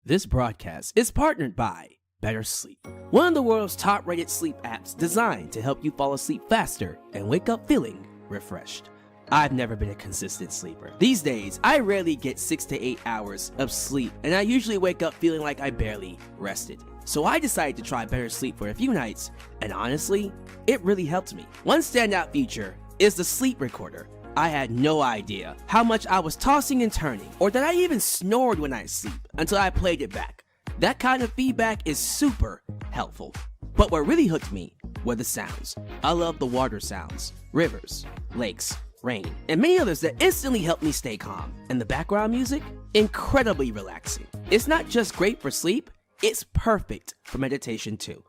This broadcast is partnered by BetterSleep, one of the world's top-rated sleep apps designed to help you fall asleep faster and wake up feeling refreshed. I've never been a consistent sleeper. These days, I rarely get 6 to 8 hours of sleep, and I usually wake up feeling like I barely rested. So I decided to try BetterSleep for a few nights, and honestly, it really helped me. One standout feature is the sleep recorder. I had no idea how much I was tossing and turning, or that I even snored when I sleep, until I played it back. That kind of feedback is super helpful. But what really hooked me were the sounds. I love the water sounds, rivers, lakes, rain, and many others that instantly help me stay calm. And the background music? Incredibly relaxing. It's not just great for sleep, it's perfect for meditation too.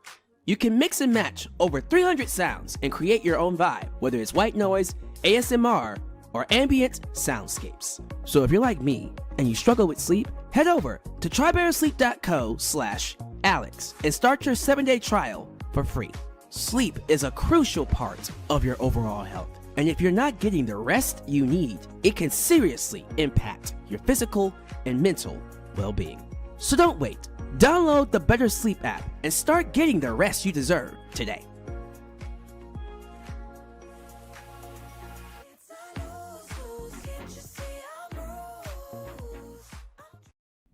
You can mix and match over 300 sounds and create your own vibe, whether it's white noise, ASMR, or ambient soundscapes. So if you're like me and you struggle with sleep, head over to trybettersleep.co/Alyx and start your 7-day trial for free. Sleep is a crucial part of your overall health, and if you're not getting the rest you need, it can seriously impact your physical and mental well-being. So don't wait. Download the BetterSleep app and start getting the rest you deserve today.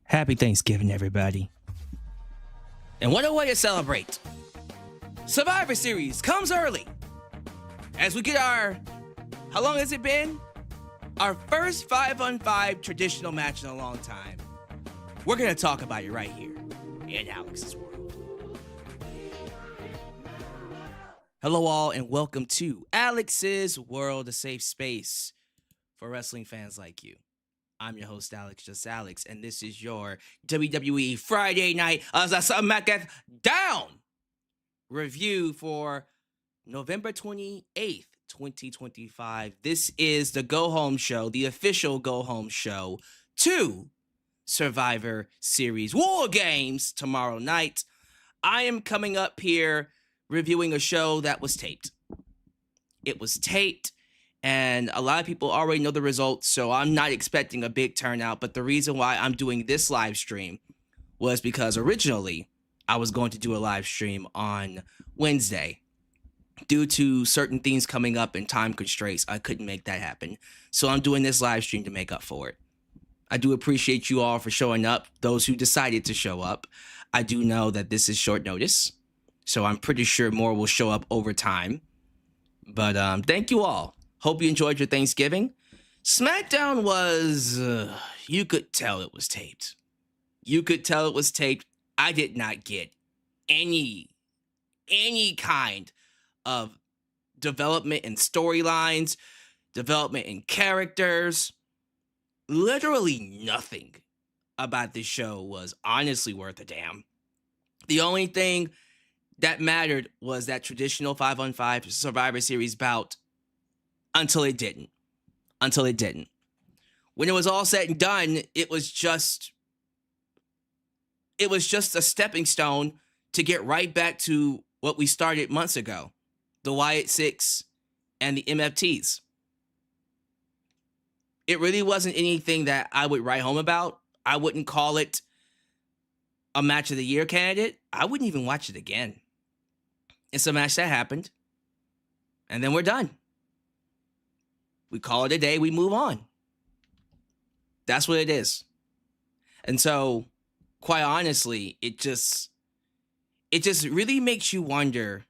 Happy Thanksgiving, everybody. And what a way to celebrate. Survivor Series comes early. As we get how long has it been? Our first 5-on-5 traditional match in a long time. We're going to talk about it right here in Alyx's World. Hello all and welcome to Alyx's World, a safe space for wrestling fans like you. I'm your host, Alyx, just Alyx, and this is your WWE Friday Night SmackDown review for November 28th, 2025. This is the go-home show, the official go-home show to Survivor Series WarGames tomorrow night. I am coming up here reviewing a show that was taped. It was taped. And a lot of people already know the results, so I'm not expecting a big turnout. But the reason why I'm doing this live stream was because originally I was going to do a live stream on Wednesday. Due to certain things coming up and time constraints, I couldn't make that happen. So I'm doing this live stream to make up for it. I do appreciate you all for showing up, those who decided to show up. I do know that this is short notice, so I'm pretty sure more will show up over time. But thank you all. Hope you enjoyed your Thanksgiving. SmackDown was, you could tell it was taped. You could tell it was taped. I did not get any kind of development in storylines, development in characters. Literally nothing about this show was honestly worth a damn. The only thing that mattered was that traditional 5-on-5 Survivor Series bout. Until it didn't. When it was all said and done, it was just a stepping stone to get right back to what we started months ago. The Wyatt Six and the MFTs. It really wasn't anything that I would write home about. I wouldn't call it a match of the year candidate. I wouldn't even watch it again. It's a match that happened. And then we're done. We call it a day, we move on. That's what it is. And so, quite honestly, it just really makes you wonder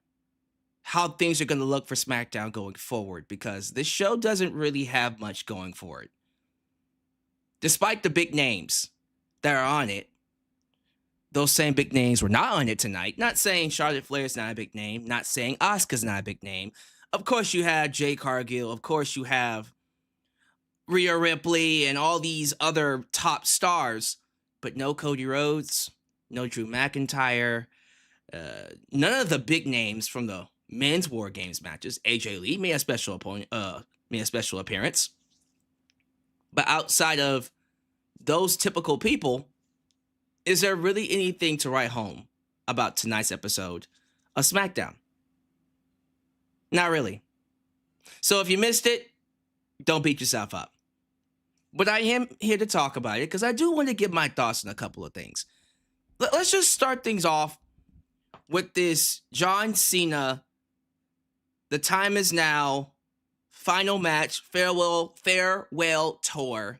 how things are going to look for SmackDown going forward, because this show doesn't really have much going for it. Despite the big names that are on it, those same big names were not on it tonight. Not saying Charlotte Flair is not a big name, not saying Asuka's not a big name. Of course you have Jay Cargill. Of course you have Rhea Ripley and all these other top stars. But no Cody Rhodes, no Drew McIntyre, none of the big names from the men's WarGames matches. AJ Lee made a special appearance. But outside of those typical people, is there really anything to write home about tonight's episode of SmackDown? Not really. So if you missed it, don't beat yourself up. But I am here to talk about it because I do want to give my thoughts on a couple of things. let's just start things off with this John Cena, the time is now, final match, farewell tour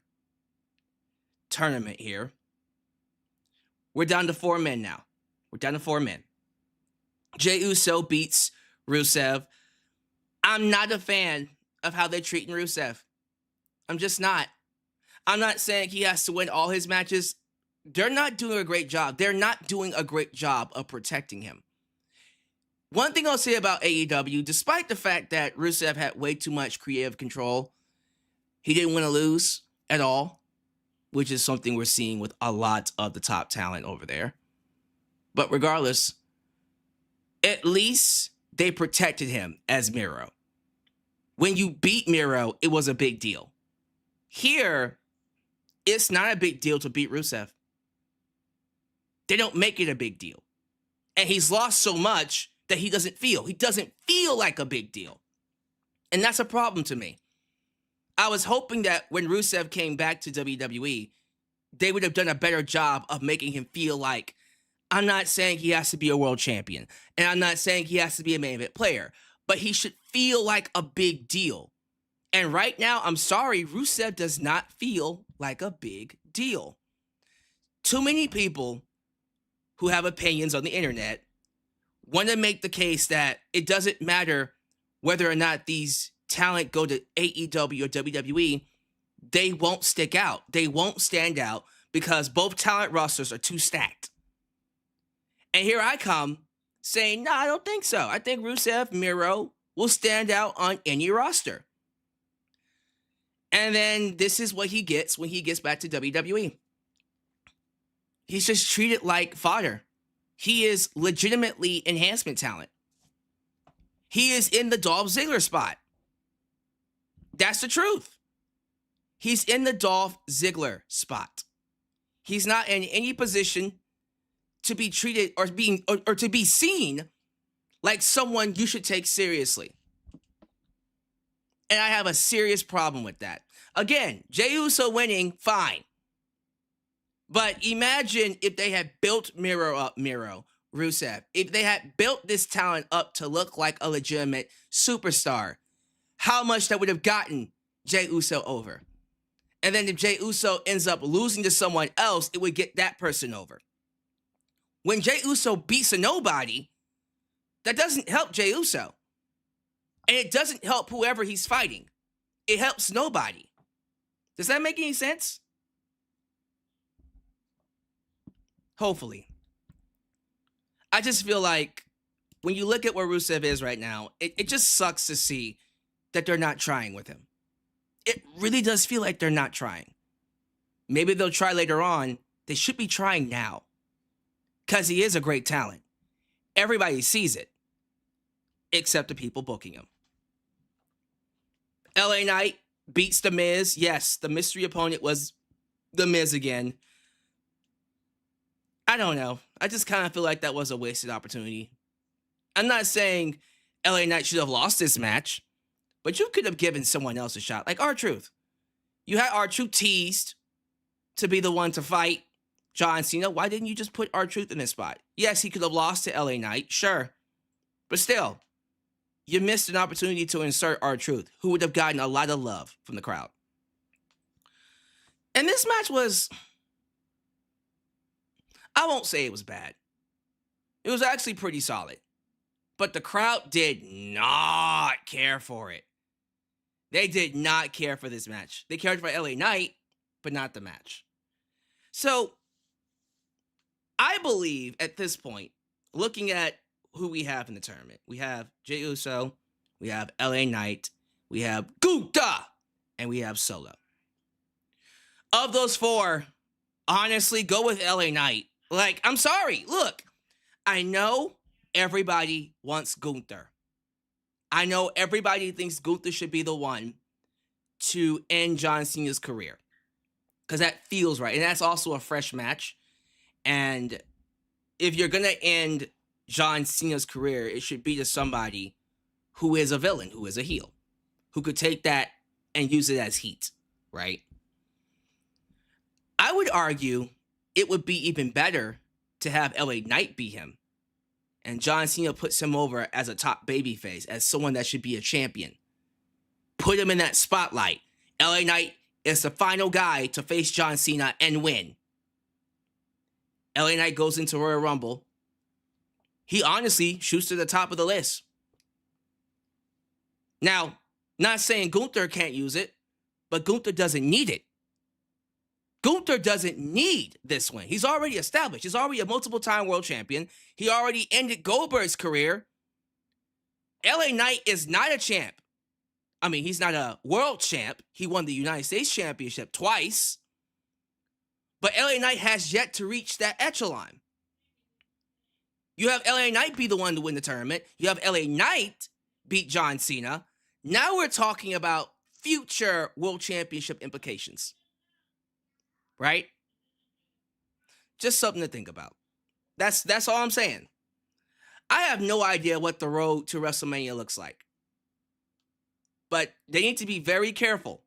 tournament here. We're down to 4 men now. Jey Uso beats Rusev. I'm not a fan of how they're treating Rusev. I'm just not. I'm not saying he has to win all his matches. They're not doing a great job. They're not doing a great job of protecting him. One thing I'll say about AEW, despite the fact that Rusev had way too much creative control, he didn't win or lose at all, which is something we're seeing with a lot of the top talent over there. But regardless, at least they protected him as Miro. When you beat Miro, it was a big deal. Here, it's not a big deal to beat Rusev. They don't make it a big deal. And he's lost so much that he doesn't feel like a big deal. And that's a problem to me. I was hoping that when Rusev came back to WWE, they would have done a better job of making him feel like, I'm not saying he has to be a world champion, and I'm not saying he has to be a main event player, but he should feel like a big deal. And right now, I'm sorry, Rusev does not feel like a big deal. Too many people who have opinions on the internet want to make the case that it doesn't matter whether or not these talent go to AEW or WWE, they won't stick out. They won't stand out because both talent rosters are too stacked. And here I come saying, no, I don't think so. I think Rusev, Miro will stand out on any roster. And then this is what he gets when he gets back to WWE. He's just treated like fodder. He is legitimately enhancement talent. He is in the Dolph Ziggler spot. That's the truth. He's in the Dolph Ziggler spot. He's not in any position to be treated or to be seen like someone you should take seriously. And I have a serious problem with that. Again, Jey Uso winning, fine. But imagine if they had built Rusev, if they had built this talent up to look like a legitimate superstar, how much that would have gotten Jey Uso over. And then if Jey Uso ends up losing to someone else, it would get that person over. When Jey Uso beats a nobody, that doesn't help Jey Uso. And it doesn't help whoever he's fighting. It helps nobody. Does that make any sense? Hopefully. I just feel like when you look at where Rusev is right now, it just sucks to see that they're not trying with him. It really does feel like they're not trying. Maybe they'll try later on. They should be trying now. Because he is a great talent. Everybody sees it. Except the people booking him. LA Knight beats The Miz. Yes, the mystery opponent was The Miz again. I don't know. I just kind of feel like that was a wasted opportunity. I'm not saying LA Knight should have lost this match, but you could have given someone else a shot. Like R-Truth. You had R-Truth teased to be the one to fight John Cena. Why didn't you just put R-Truth in this spot? Yes, he could have lost to LA Knight, sure. But still, you missed an opportunity to insert R-Truth, who would have gotten a lot of love from the crowd. And this match was, I won't say it was bad. It was actually pretty solid. But the crowd did not care for it. They did not care for this match. They cared for LA Knight, but not the match. So, I believe at this point, looking at who we have in the tournament, we have Jey Uso, we have LA Knight, we have Gunther, and we have Solo. Of those four, honestly, go with LA Knight. Like, I'm sorry. Look, I know everybody wants Gunther. I know everybody thinks Gunther should be the one to end John Cena's career. Because that feels right. And that's also a fresh match. And if you're going to end John Cena's career, it should be to somebody who is a villain, who is a heel, who could take that and use it as heat, right? I would argue it would be even better to have LA Knight beat him. And John Cena puts him over as a top babyface, as someone that should be a champion. Put him in that spotlight. LA Knight is the final guy to face John Cena and win. LA Knight goes into Royal Rumble. He honestly shoots to the top of the list. Now, not saying Gunther can't use it, but Gunther doesn't need it. Gunther doesn't need this win. He's already established. He's already a multiple-time world champion. He already ended Goldberg's career. LA Knight is not a champ. I mean, he's not a world champ. He won the United States Championship twice. But LA Knight has yet to reach that echelon. You have LA Knight be the one to win the tournament. You have LA Knight beat John Cena. Now we're talking about future world championship implications. Right? Just something to think about. That's all I'm saying. I have no idea what the road to WrestleMania looks like. But they need to be very careful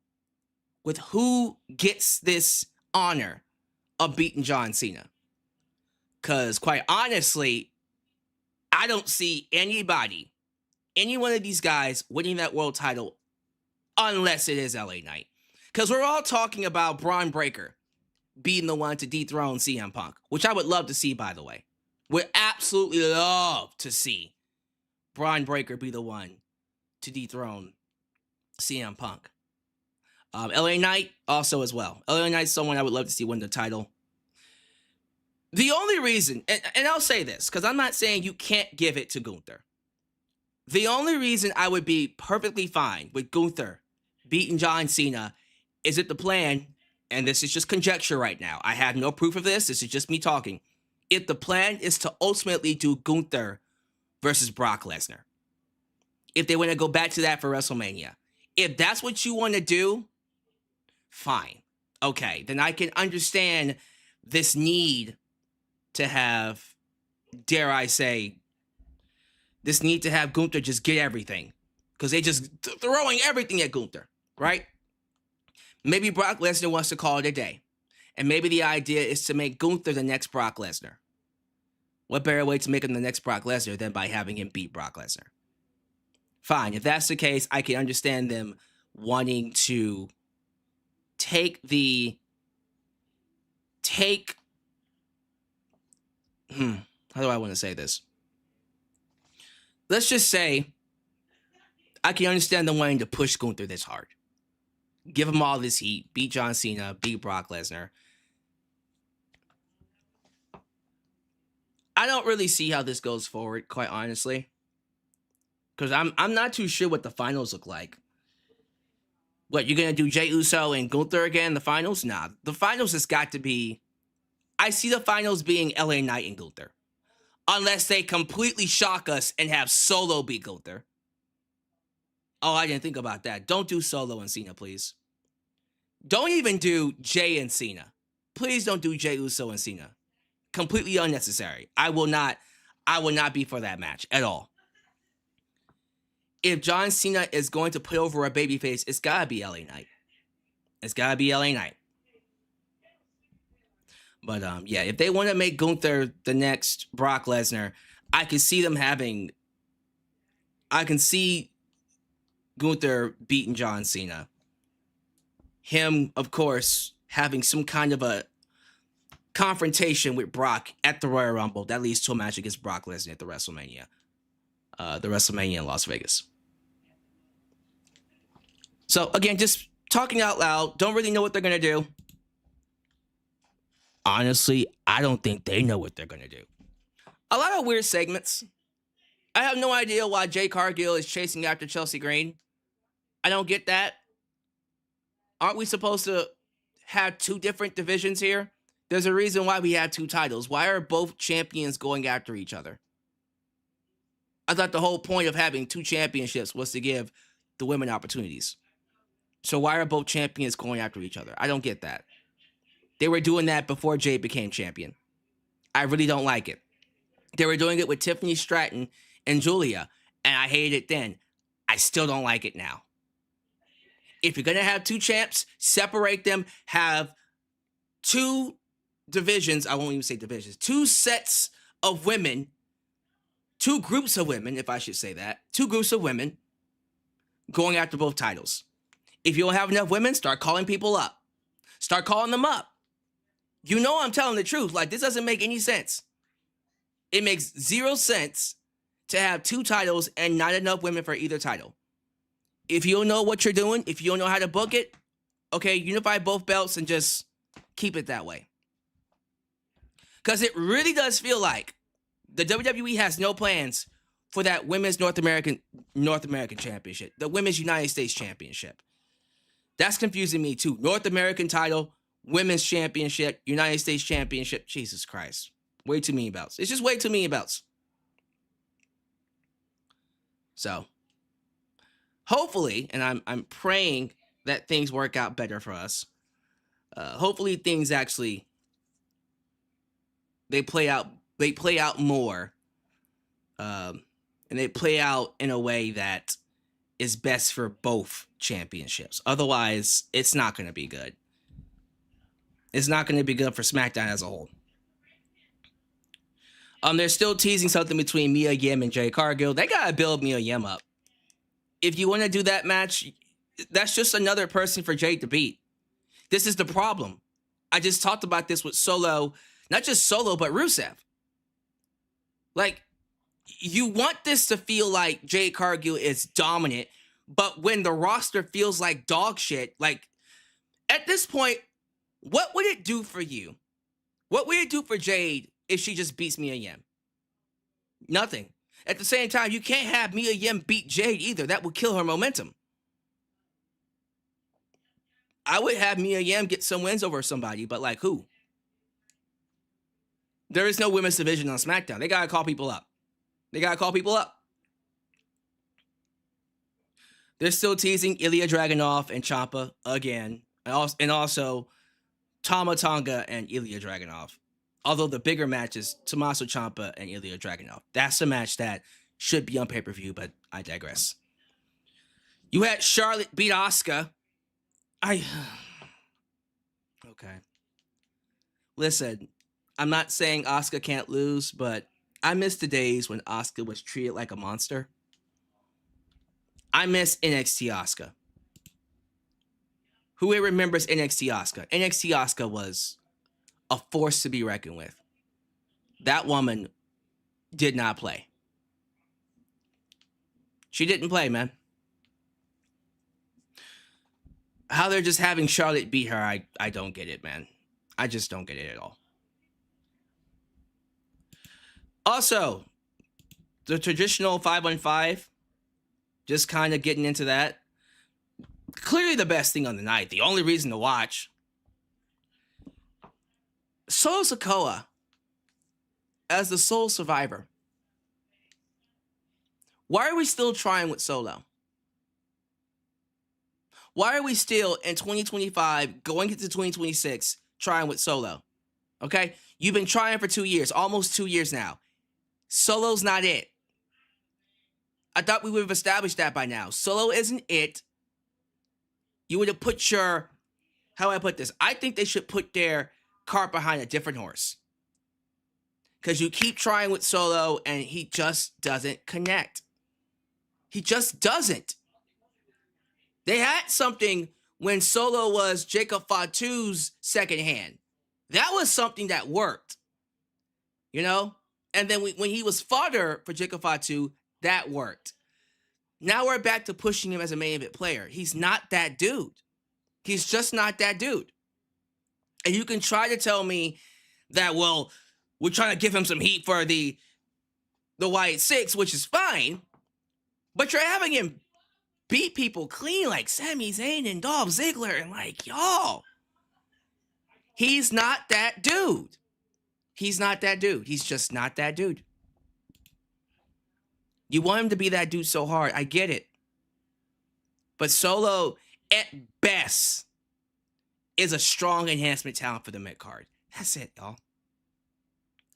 with who gets this honor of beating John Cena. Because quite honestly, I don't see anybody, any one of these guys winning that world title unless it is LA Knight. Because we're all talking about Braun Breaker being the one to dethrone CM Punk, which I would love to see, by the way. Would absolutely love to see Braun Breaker be the one to dethrone CM Punk. LA Knight also as well. LA Knight's someone I would love to see win the title. The only reason, and I'll say this, because I'm not saying you can't give it to Gunther. The only reason I would be perfectly fine with Gunther beating John Cena is if the plan, and this is just conjecture right now, I have no proof of this is just me talking, if the plan is to ultimately do Gunther versus Brock Lesnar. If they want to go back to that for WrestleMania. If that's what you want to do, fine. Okay, then I can understand this need to have, dare I say, this need to have Gunther just get everything. Because they just throwing everything at Gunther, right? Maybe Brock Lesnar wants to call it a day. And maybe the idea is to make Gunther the next Brock Lesnar. What better way to make him the next Brock Lesnar than by having him beat Brock Lesnar? Fine, if that's the case, I can understand them wanting to how do I want to say this? Let's just say I can understand them wanting to push Gunther this hard. Give him all this heat, beat John Cena, beat Brock Lesnar. I don't really see how this goes forward, quite honestly. Because I'm not too sure what the finals look like. What, you're going to do Jey Uso and Gunther again in the finals? Nah, the finals has got to be... I see the finals being LA Knight and Gunther. Unless they completely shock us and have Solo beat Gunther. Oh, I didn't think about that. Don't do Solo and Cena, please. Don't even do Jey and Cena. Please don't do Jey Uso and Cena. Completely unnecessary. I will not be for that match at all. If John Cena is going to put over a babyface, it's gotta be LA Knight. It's gotta be LA Knight. But yeah, if they want to make Gunther the next Brock Lesnar, I can see Gunther beating John Cena. Him, of course, having some kind of a confrontation with Brock at the Royal Rumble that leads to a match against Brock Lesnar at the WrestleMania in Las Vegas. So again, just talking out loud, don't really know what they're gonna do. Honestly, I don't think they know what they're gonna do. A lot of weird segments. I have no idea why Jay Cargill is chasing after Chelsea Green. I don't get that. Aren't we supposed to have two different divisions here? There's a reason why we have two titles. Why are both champions going after each other? I thought the whole point of having two championships was to give the women opportunities. So why are both champions going after each other? I don't get that. They were doing that before Jay became champion. I really don't like it. They were doing it with Tiffany Stratton and Julia, and I hated it then. I still don't like it now. If you're going to have two champs, separate them, have two divisions. I won't even say divisions. 2 sets of women, 2 groups of women, if I should say that. 2 groups of women going after both titles. If you don't have enough women, start calling people up. Start calling them up. You know I'm telling the truth. Like, this doesn't make any sense. It makes 0 sense to have 2 titles and not enough women for either title. If you don't know what you're doing, if you don't know how to book it, okay, unify both belts and just keep it that way. Because it really does feel like the WWE has no plans for that women's North American championship, the women's United States championship. That's confusing me too. North American title, women's championship, United States championship. Jesus Christ. Way too many belts. It's just way too many belts. So, hopefully, and I'm praying that things work out better for us. Hopefully things actually they play out more. And they play out in a way that is best for both championships. Otherwise, it's not going to be good. It's not going to be good for SmackDown as a whole. They're still teasing something between Mia Yim and Jade Cargill. They got to build Mia Yim up. If you want to do that match, that's just another person for Jade to beat. This is the problem. I just talked about this with Solo, not just Solo, but Rusev. Like, you want this to feel like Jade Cargill is dominant, but when the roster feels like dog shit, like, at this point, what would it do for you? What would it do for Jade if she just beats Mia Yim? Nothing. At the same time, you can't have Mia Yim beat Jade either. That would kill her momentum. I would have Mia Yim get some wins over somebody, but like who? There is no women's division on SmackDown. They gotta call people up. They're still teasing Ilya Dragunov and Ciampa again. And also Tama Tonga and Ilya Dragunov. Although the bigger match is Tommaso Ciampa and Ilya Dragunov. That's a match that should be on pay-per-view, but I digress. You had Charlotte beat Asuka. Okay. Listen, I'm not saying Asuka can't lose, but I miss the days when Asuka was treated like a monster. I miss NXT Asuka. Who here remembers NXT Asuka? NXT Asuka was a force to be reckoned with. That woman did not play. She didn't play, man. How they're just having Charlotte beat her, I don't get it, man. I just don't get it at all. Also, the traditional 5-on-5, just kind of getting into that. Clearly the best thing on the night. The only reason to watch. Solo Sikoa as the sole survivor. Why are we still trying with Solo? Why are we still in 2025, going into 2026, trying with Solo? Okay? You've been trying for 2 years, almost 2 years now. Solo's not it. I thought we would have established that by now. Solo isn't it. You would have put your... How do I put this? I think they should put their cart behind a different horse. Because you keep trying with Solo and he just doesn't connect. He just doesn't. They had something when Solo was Jacob Fatu's second hand. That was something that worked. You know? And then when he was fodder for Jacob Fatu, that worked. Now we're back to pushing him as a main event player. He's not that dude. He's just not that dude. And you can try to tell me that, well, we're trying to give him some heat for the Wyatt Six, which is fine. But you're having him beat people clean like Sami Zayn and Dolph Ziggler. And like, y'all, he's not that dude. He's not that dude. He's just not that dude. You want him to be that dude so hard. I get it. But Solo, at best, is a strong enhancement talent for the mid-card. That's it, y'all.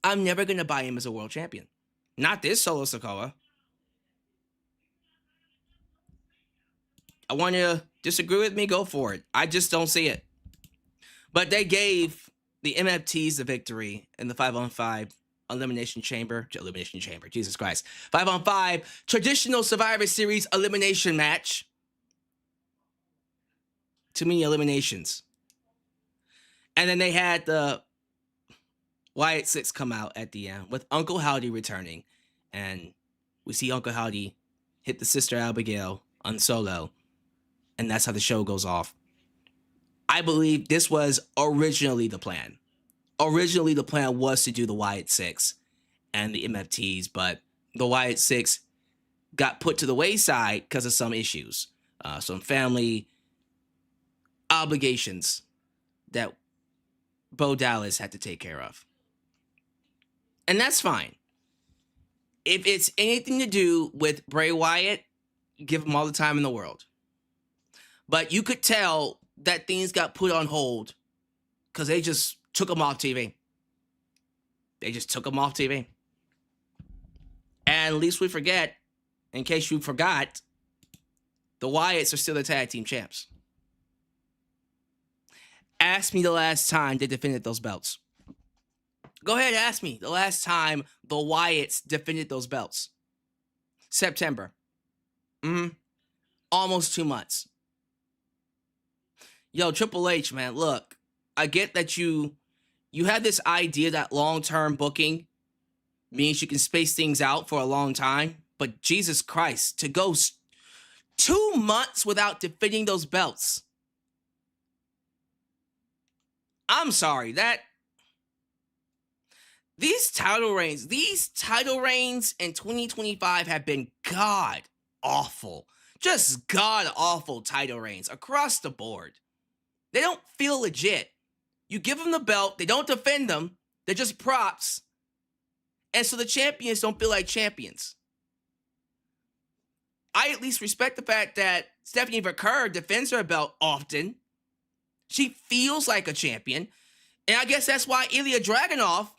I'm never going to buy him as a world champion. Not this Solo Sikoa. I want you to disagree with me, go for it. I just don't see it. But they gave the MFT's the victory in the 5-on-5 elimination chamber. Jesus Christ. 5-on-5 traditional Survivor Series elimination match. Too many eliminations. And then they had the Wyatt Six come out at the end with Uncle Howdy returning. And we see Uncle Howdy hit the sister Abigail on Solo. And that's how the show goes off. I believe this was originally the plan. Originally, the plan was to do the Wyatt Six and the MFTs, but the Wyatt Six got put to the wayside because of some issues, some family obligations that Bo Dallas had to take care of. And that's fine. If it's anything to do with Bray Wyatt, give him all the time in the world. But you could tell that things got put on hold because they just took him off TV. They just took him off TV. And at least we forget, in case you forgot, the Wyatts are still the tag team champs. Ask me the last time they defended those belts. Go ahead, ask me the last time the Wyatts defended those belts. September. Almost 2 months. Yo, Triple H, man, look, I get that you have this idea that long-term booking means you can space things out for a long time, but Jesus Christ, to go 2 months without defending those belts. I'm sorry, these title reigns in 2025 have been god-awful. Just god-awful title reigns across the board. They don't feel legit. You give them the belt, they don't defend them, they're just props. And so the champions don't feel like champions. I at least respect the fact that Stephanie Vaquer defends her belt often. She feels like a champion. And I guess that's why Ilya Dragunov,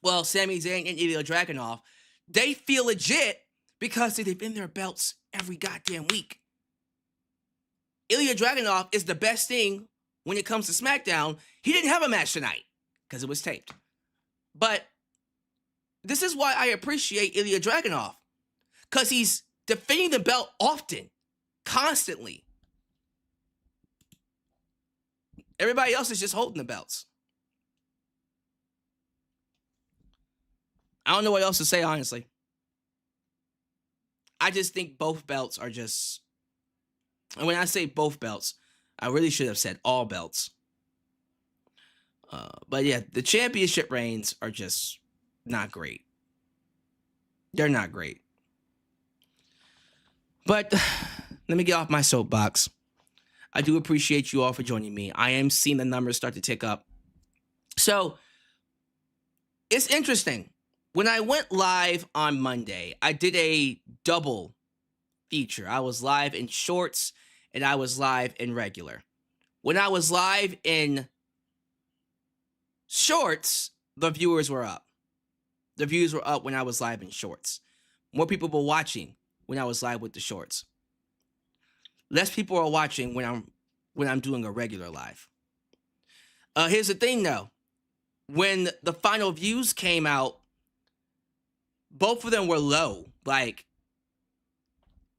well, Sami Zayn and Ilya Dragunov, they feel legit because they defend their belts every goddamn week. Ilya Dragunov is the best thing when it comes to SmackDown. He didn't have a match tonight because it was taped. But this is why I appreciate Ilya Dragunov, because he's defending the belt often, constantly. Everybody else is just holding the belts. I don't know what else to say, honestly. I just think both belts are just... And when I say both belts, I really should have said all belts. But yeah, the championship reigns are just not great. They're not great. But let me get off my soapbox. I do appreciate you all for joining me. I am seeing the numbers start to tick up. So, it's interesting. When I went live on Monday, I did a double feature. I was live in shorts and I was live in regular. When I was live in shorts, the viewers were up. The views were up when I was live in shorts. More people were watching when I was live with the shorts. Less people are watching when I'm doing a regular live. Here's the thing though. When the final views came out, both of them were low. Like,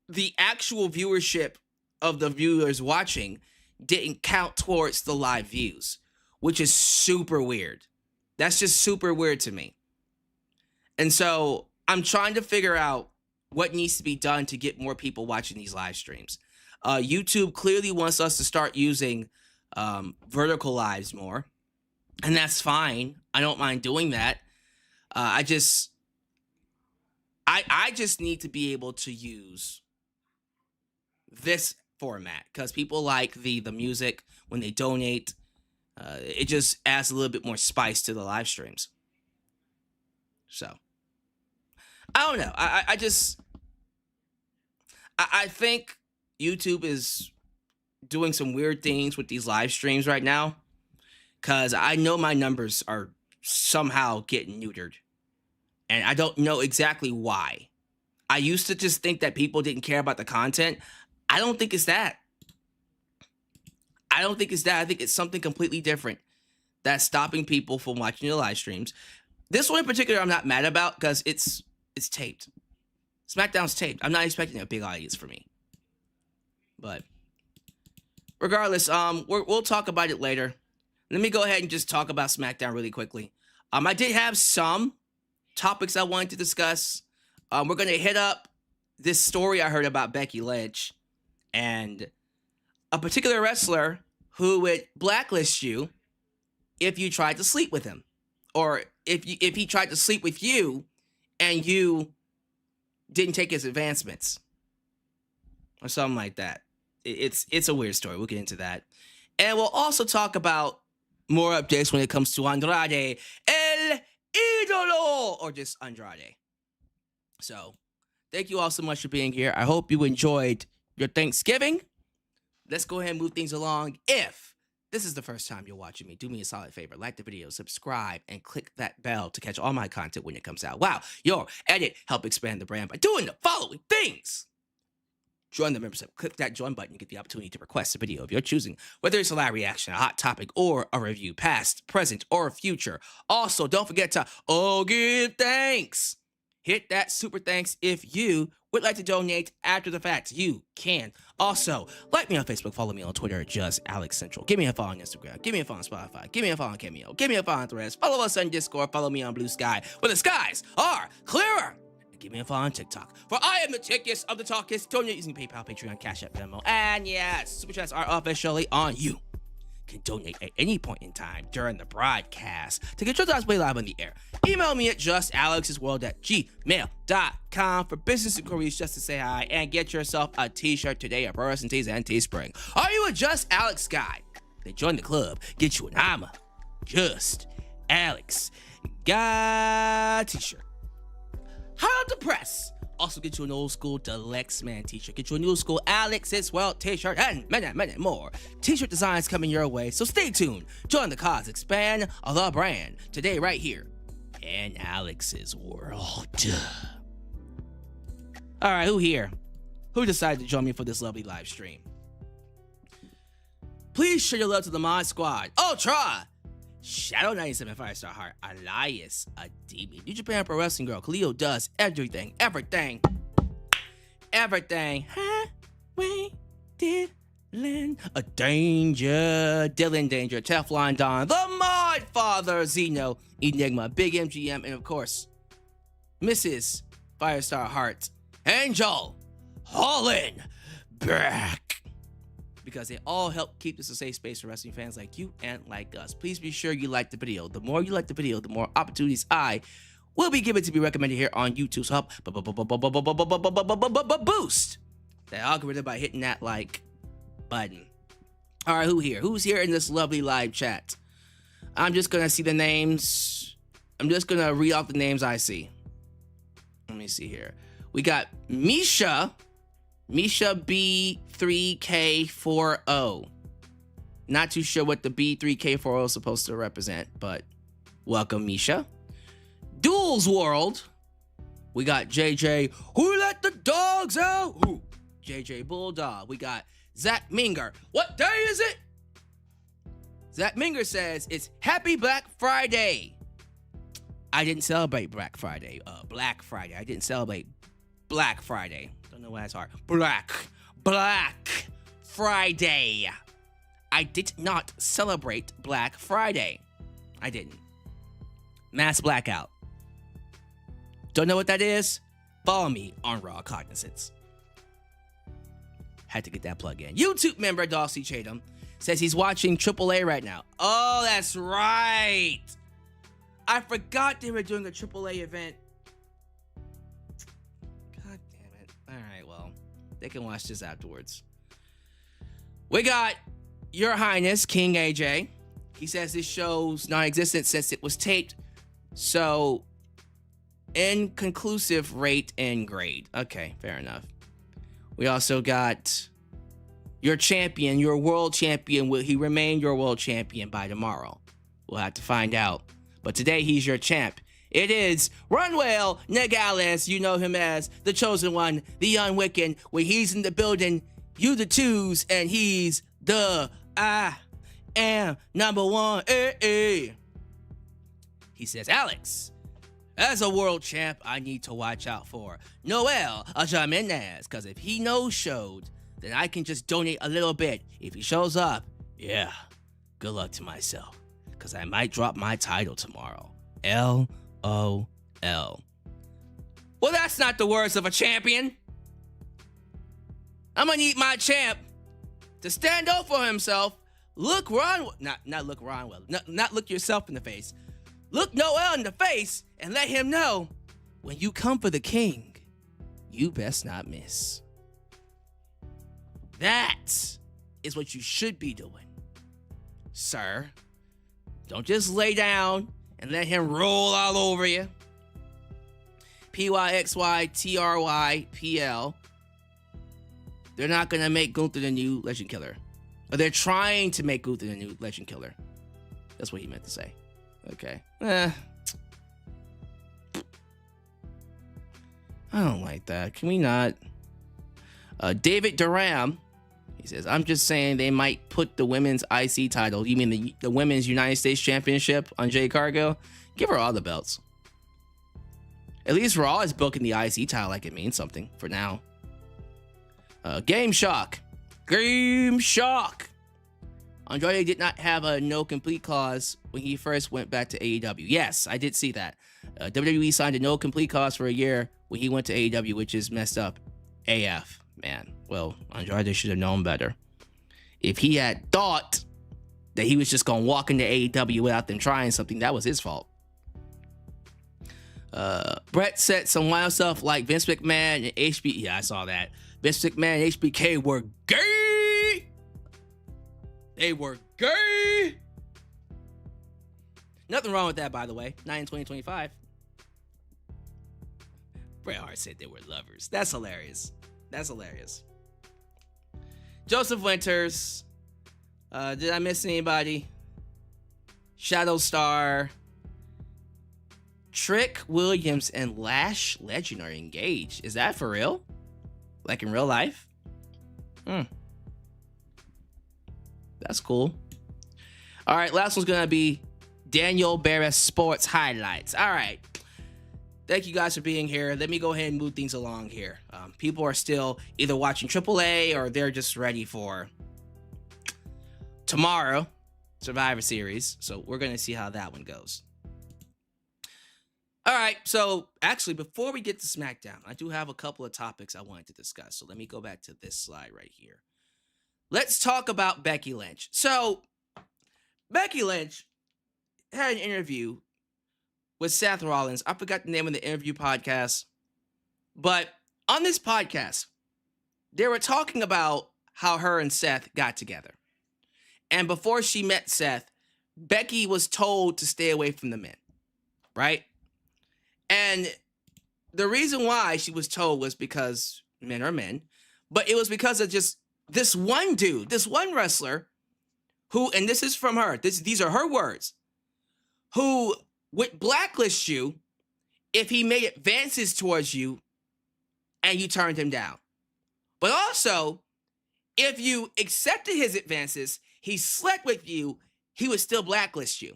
the actual viewership of the viewers watching didn't count towards the live views, which is super weird. That's just super weird to me. And so I'm trying to figure out what needs to be done to get more people watching these live streams. YouTube clearly wants us to start using vertical lives more, and that's fine. I don't mind doing that. I just need to be able to use this format because people like the music when they donate. It just adds a little bit more spice to the live streams. So, I don't know. I think YouTube is doing some weird things with these live streams right now because I know my numbers are somehow getting neutered. And I don't know exactly why. I used to just think that people didn't care about the content. I don't think it's that. I think it's something completely different. that's stopping people from watching the live streams. This one in particular, I'm not mad about because it's taped. SmackDown's taped. I'm not expecting a big audience for me. But regardless, we'll talk about it later. Let me go ahead and just talk about SmackDown really quickly. I did have some topics I wanted to discuss. We're going to hit up this story I heard about Becky Lynch and a particular wrestler who would blacklist you if you tried to sleep with him, or if he tried to sleep with you and you didn't take his advancements or something like that. It's a weird story. We'll get into that. And we'll also talk about more updates when it comes to Andrade El Idolo, or just Andrade. So, thank you all so much for being here. I hope you enjoyed your Thanksgiving. Let's go ahead and move things along. If this is the first time you're watching me, do me a solid favor. Like the video, subscribe, and click that bell to catch all my content when it comes out. Wow, your edit help expand the brand by doing the following things. Join the membership. Click that join button. You get the opportunity to request a video of your choosing, whether it's a live reaction, a hot topic, or a review, past, present, or future. Also, don't forget to give thanks. Hit that super thanks if you would like to donate after the fact. You can. Also, like me on Facebook, follow me on Twitter, just Alex Central. Give me a follow on Instagram. Give me a follow on Spotify. Give me a follow on Cameo. Give me a follow on Threads. Follow us on Discord. Follow me on Blue Sky, where the skies are clearer. Give me a follow on TikTok, for I am the tickest of the talkers. Donate using PayPal, Patreon, Cash App, Venmo, and yes, Super Chats are officially on. You can donate at any point in time during the broadcast to get your thoughts played live on the air. Email me at justalexsworld@gmail.com for business inquiries, just to say hi, and get yourself a t-shirt today at Pro Wrestling Tees and Teespring. Are you a Just Alex guy? Then join the club. Get you an I'm a Just Alex guy t-shirt. Hot off the press. Also get you an old school Deluxe Man t-shirt. Get you a new school Alex's World t-shirt, and many more t-shirt designs coming your way. So stay tuned. Join the cause. Expand the brand. Today right here in Alex's World. All right, who here? Who decided to join me for this lovely live stream? Please show your love to the Mod Squad. Ultra! Shadow 97 Firestar Heart, Elias Ademi, New Japan Pro Wrestling Girl, Khalil does everything. Highway Dylan, a Danger, Dylan Danger, Teflon Don, the Mod Father, Zeno, Enigma, Big MGM, and of course, Mrs. Firestar Heart, Angel, Holland, back. Because they all help keep this a safe space for wrestling fans like you and like us. Please be sure you like the video. The more you like the video, the more opportunities I will be given to be recommended here on YouTube. So help boost that algorithm by hitting that like button. All right, who's here in this lovely live chat? I'm just gonna see the names. I'm just gonna read off the names I see. Let me see here. We got Misha B3K40. Not too sure what the B3K40 is supposed to represent, but welcome, Misha. Duels World. We got JJ, who let the dogs out? Ooh, JJ Bulldog. We got Zach Minger. What day is it? Zach Minger says it's Happy Black Friday. I didn't celebrate Black Friday. I didn't celebrate Black Friday. Don't know why it's hard. Black Friday. I did not celebrate Black Friday. I didn't. Mass blackout. Don't know what that is? Follow me on Raw Cognizance. Had to get that plug in. YouTube member Dawsey Chatham says he's watching AAA right now. Oh, that's right. I forgot they were doing a AAA event. God damn it. All right, well, they can watch this afterwards. We got Your Highness, King AJ. He says this show's non-existent since it was taped. So, inconclusive rate and grade. Okay, fair enough. We also got your champion, your world champion. Will he remain your world champion by tomorrow? We'll have to find out. But today, he's your champ. It is Runwell Nick Aldis. You know him as the Chosen One, the Unwicked. When he's in the building, you the twos, and he's the am number one. He says, Alyx, as a world champ, I need to watch out for Noel Jimenez, because if he no-showed, then I can just donate a little bit. If he shows up, yeah, good luck to myself, because I might drop my title tomorrow. LOL. Well, that's not the words of a champion. I'm gonna need my champ to stand up for himself. Look Ron, not look Ron well, not look yourself in the face. Look Noel in the face and let him know, when you come for the king, you best not miss. That is what you should be doing, sir. Don't just lay down and let him roll all over you. PYXYTRYPL. They're not gonna make Gunther the new legend killer. Or they're trying to make Gunther the new legend killer. That's what he meant to say. Okay. I don't like that. Can we not? David Durham, he says, I'm just saying they might put the women's IC title, you mean the women's United States Championship, on Jade Cargill? Give her all the belts. At least Raw is booking the IC title like it means something for now. Game Shock. Andrade did not have a no complete clause when he first went back to AEW. Yes, I did see that. WWE signed a no complete clause for a year when he went to AEW, which is messed up AF, man. Well, Andrade should have known better. If he had thought that he was just going to walk into AEW without them trying something, that was his fault. Brett said some wild stuff like Vince McMahon and HB. Yeah, I saw that. Vince McMahon and HBK were gay. They were gay. Nothing wrong with that, by the way. Not in 2025. Bret Hart said they were lovers. That's hilarious. That's hilarious. Joseph Winters. Did I miss anybody? Shadow Star. Trick Williams and Lash Legend are engaged. Is that for real? Like in real life? That's cool. All right, last one's gonna be Daniel Barris Sports Highlights. All right. Thank you guys for being here. Let me go ahead and move things along here. People are still either watching AAA or they're just ready for tomorrow, Survivor Series. So we're gonna see how that one goes. All right, so actually, before we get to SmackDown, I do have a couple of topics I wanted to discuss. So let me go back to this slide right here. Let's talk about Becky Lynch. So Becky Lynch had an interview with Seth Rollins. I forgot the name of the interview podcast. But on this podcast, they were talking about how her and Seth got together. And before she met Seth, Becky was told to stay away from the men, right? And the reason why she was told was because men are men, but it was because of just this one dude, this one wrestler who, and this is from her, these are her words, who would blacklist you if he made advances towards you and you turned him down. But also, if you accepted his advances, he slept with you, he would still blacklist you.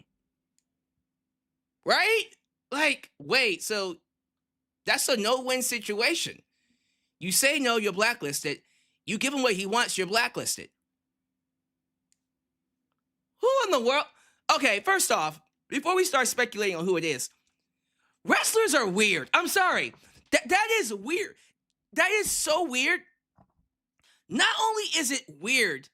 Right? Like, wait, so that's a no-win situation. You say no, you're blacklisted. You give him what he wants, you're blacklisted. Who in the world? Okay, first off, before we start speculating on who it is, wrestlers are weird. I'm sorry. That is weird. That is so weird. Not only is it weird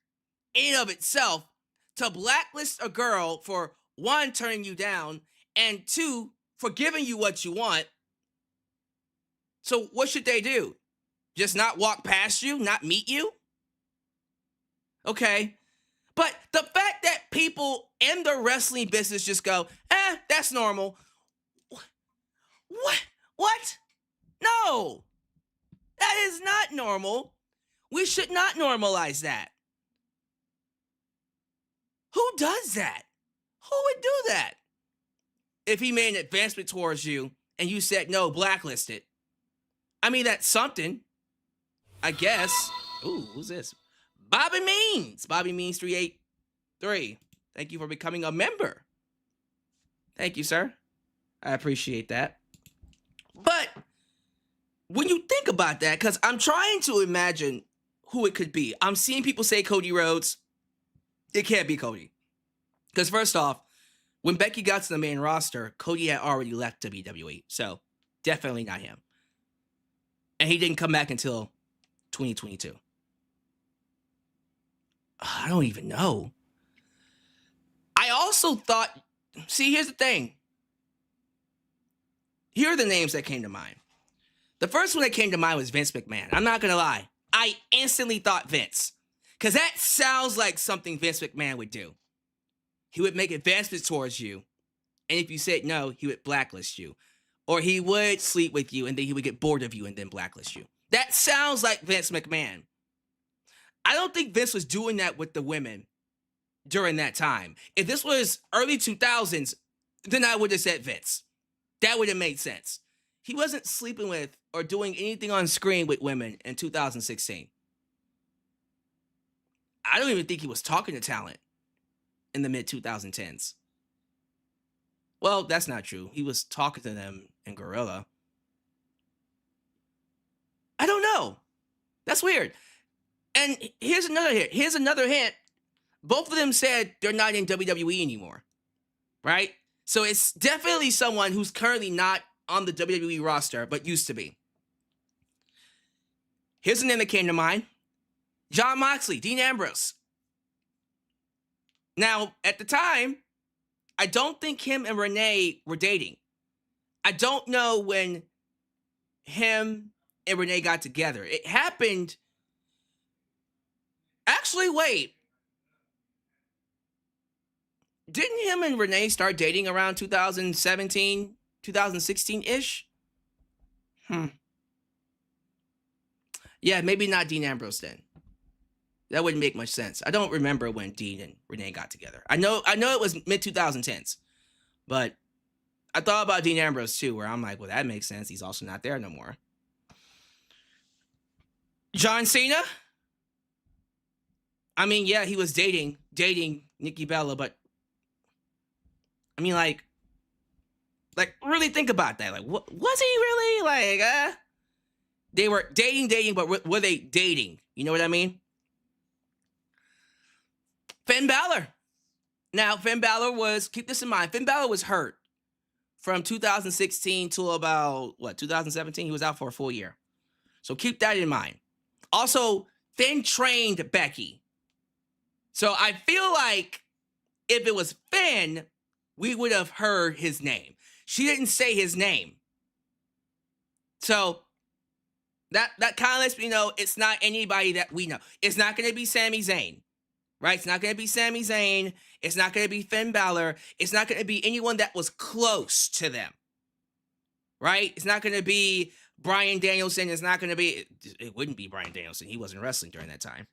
in and of itself to blacklist a girl for, one, turning you down, and two, for giving you what you want. So what should they do? Just not walk past you? Not meet you? Okay. But the fact that people in the wrestling business just go, that's normal. What? No. That is not normal. We should not normalize that. Who does that? Who would do that? If he made an advancement towards you and you said no, blacklisted. I mean, that's something, I guess. Ooh, who's this? Bobby Means 383. Thank you for becoming a member. Thank you, sir. I appreciate that. But when you think about that, because I'm trying to imagine who it could be. I'm seeing people say Cody Rhodes. It can't be Cody. Because first off, when Becky got to the main roster, Cody had already left WWE. So definitely not him. And he didn't come back until 2022. I don't even know. I also thought, see, here's the thing. Here are the names that came to mind. The first one that came to mind was Vince McMahon. I'm not going to lie. I instantly thought Vince. Because that sounds like something Vince McMahon would do. He would make advancements towards you. And if you said no, he would blacklist you. Or he would sleep with you and then he would get bored of you and then blacklist you. That sounds like Vince McMahon. I don't think Vince was doing that with the women during that time. If this was early 2000s, then I would have said Vince. That would have made sense. He wasn't sleeping with or doing anything on screen with women in 2016. I don't even think he was talking to talent in the mid-2010s. Well, that's not true. He was talking to them in Gorilla. I don't know. That's weird. And here's another hint. Here's another hint. Both of them said they're not in WWE anymore. Right? So it's definitely someone who's currently not on the WWE roster, but used to be. Here's a name that came to mind. Jon Moxley, Dean Ambrose. Now, at the time, I don't think him and Renee were dating. I don't know when him and Renee got together. It happened... Actually, wait. Didn't him and Renee start dating around 2017, 2016-ish? Yeah, maybe not Dean Ambrose then. That wouldn't make much sense. I don't remember when Dean and Renee got together. I know it was mid-2010s. But I thought about Dean Ambrose too, where I'm like, well, that makes sense. He's also not there no more. John Cena? I mean, yeah, he was dating Nikki Bella, but I mean, like really think about that. Like, was he really like? They were dating, but were they dating? You know what I mean? Finn Balor. Now, Finn Balor was, keep this in mind, Finn Balor was hurt from 2016 to about 2017. He was out for a full year, so keep that in mind. Also, Finn trained Becky. So I feel like if it was Finn, we would have heard his name. She didn't say his name. So that kind of lets me know it's not anybody that we know. It's not going to be Sami Zayn, right? It's not going to be Sami Zayn. It's not going to be Finn Balor. It's not going to be anyone that was close to them, right? It's not going to be Bryan Danielson. It's not going to be, it wouldn't be Bryan Danielson. He wasn't wrestling during that time.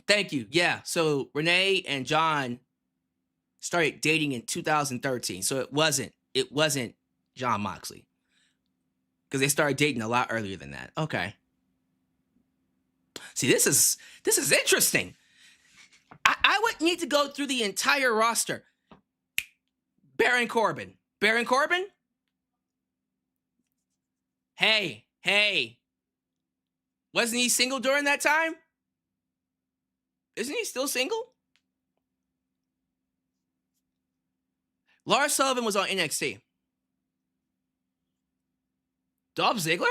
Thank you. Yeah. So Renee and John started dating in 2013. So it wasn't Jon Moxley. Because they started dating a lot earlier than that. Okay. See, this is interesting. I would need to go through the entire roster. Baron Corbin. Baron Corbin? Hey. Wasn't he single during that time? Isn't he still single? Lars Sullivan was on NXT. Dolph Ziggler?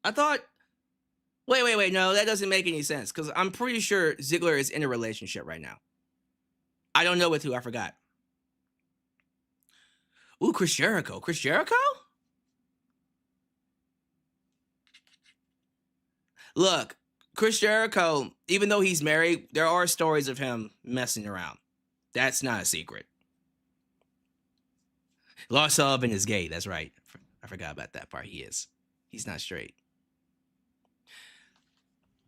I thought... Wait. No, that doesn't make any sense. Because I'm pretty sure Ziggler is in a relationship right now. I don't know with who. I forgot. Ooh, Chris Jericho. Chris Jericho? Look, Chris Jericho, even though he's married, there are stories of him messing around. That's not a secret. Lars Sullivan is gay. That's right. I forgot about that part. He is. He's not straight.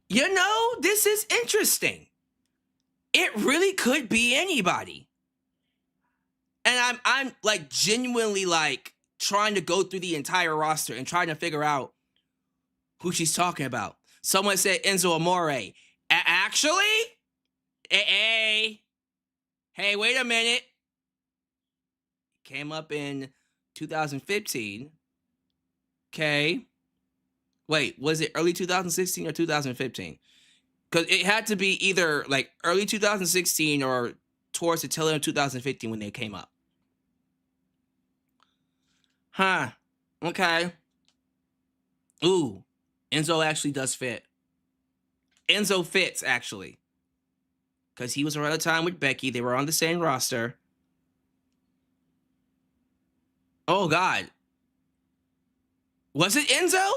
You know, this is interesting. It really could be anybody. And I'm like genuinely like trying to go through the entire roster and trying to figure out who she's talking about. Someone said Enzo Amore. Actually, Hey, wait a minute. Came up in 2015. Okay. Wait, was it early 2016 or 2015? Because it had to be either like early 2016 or towards the tail end of 2015 when they came up. Huh. Okay. Ooh. Enzo actually does fit. Enzo fits, actually. Because he was around the time with Becky. They were on the same roster. Oh, God. Was it Enzo?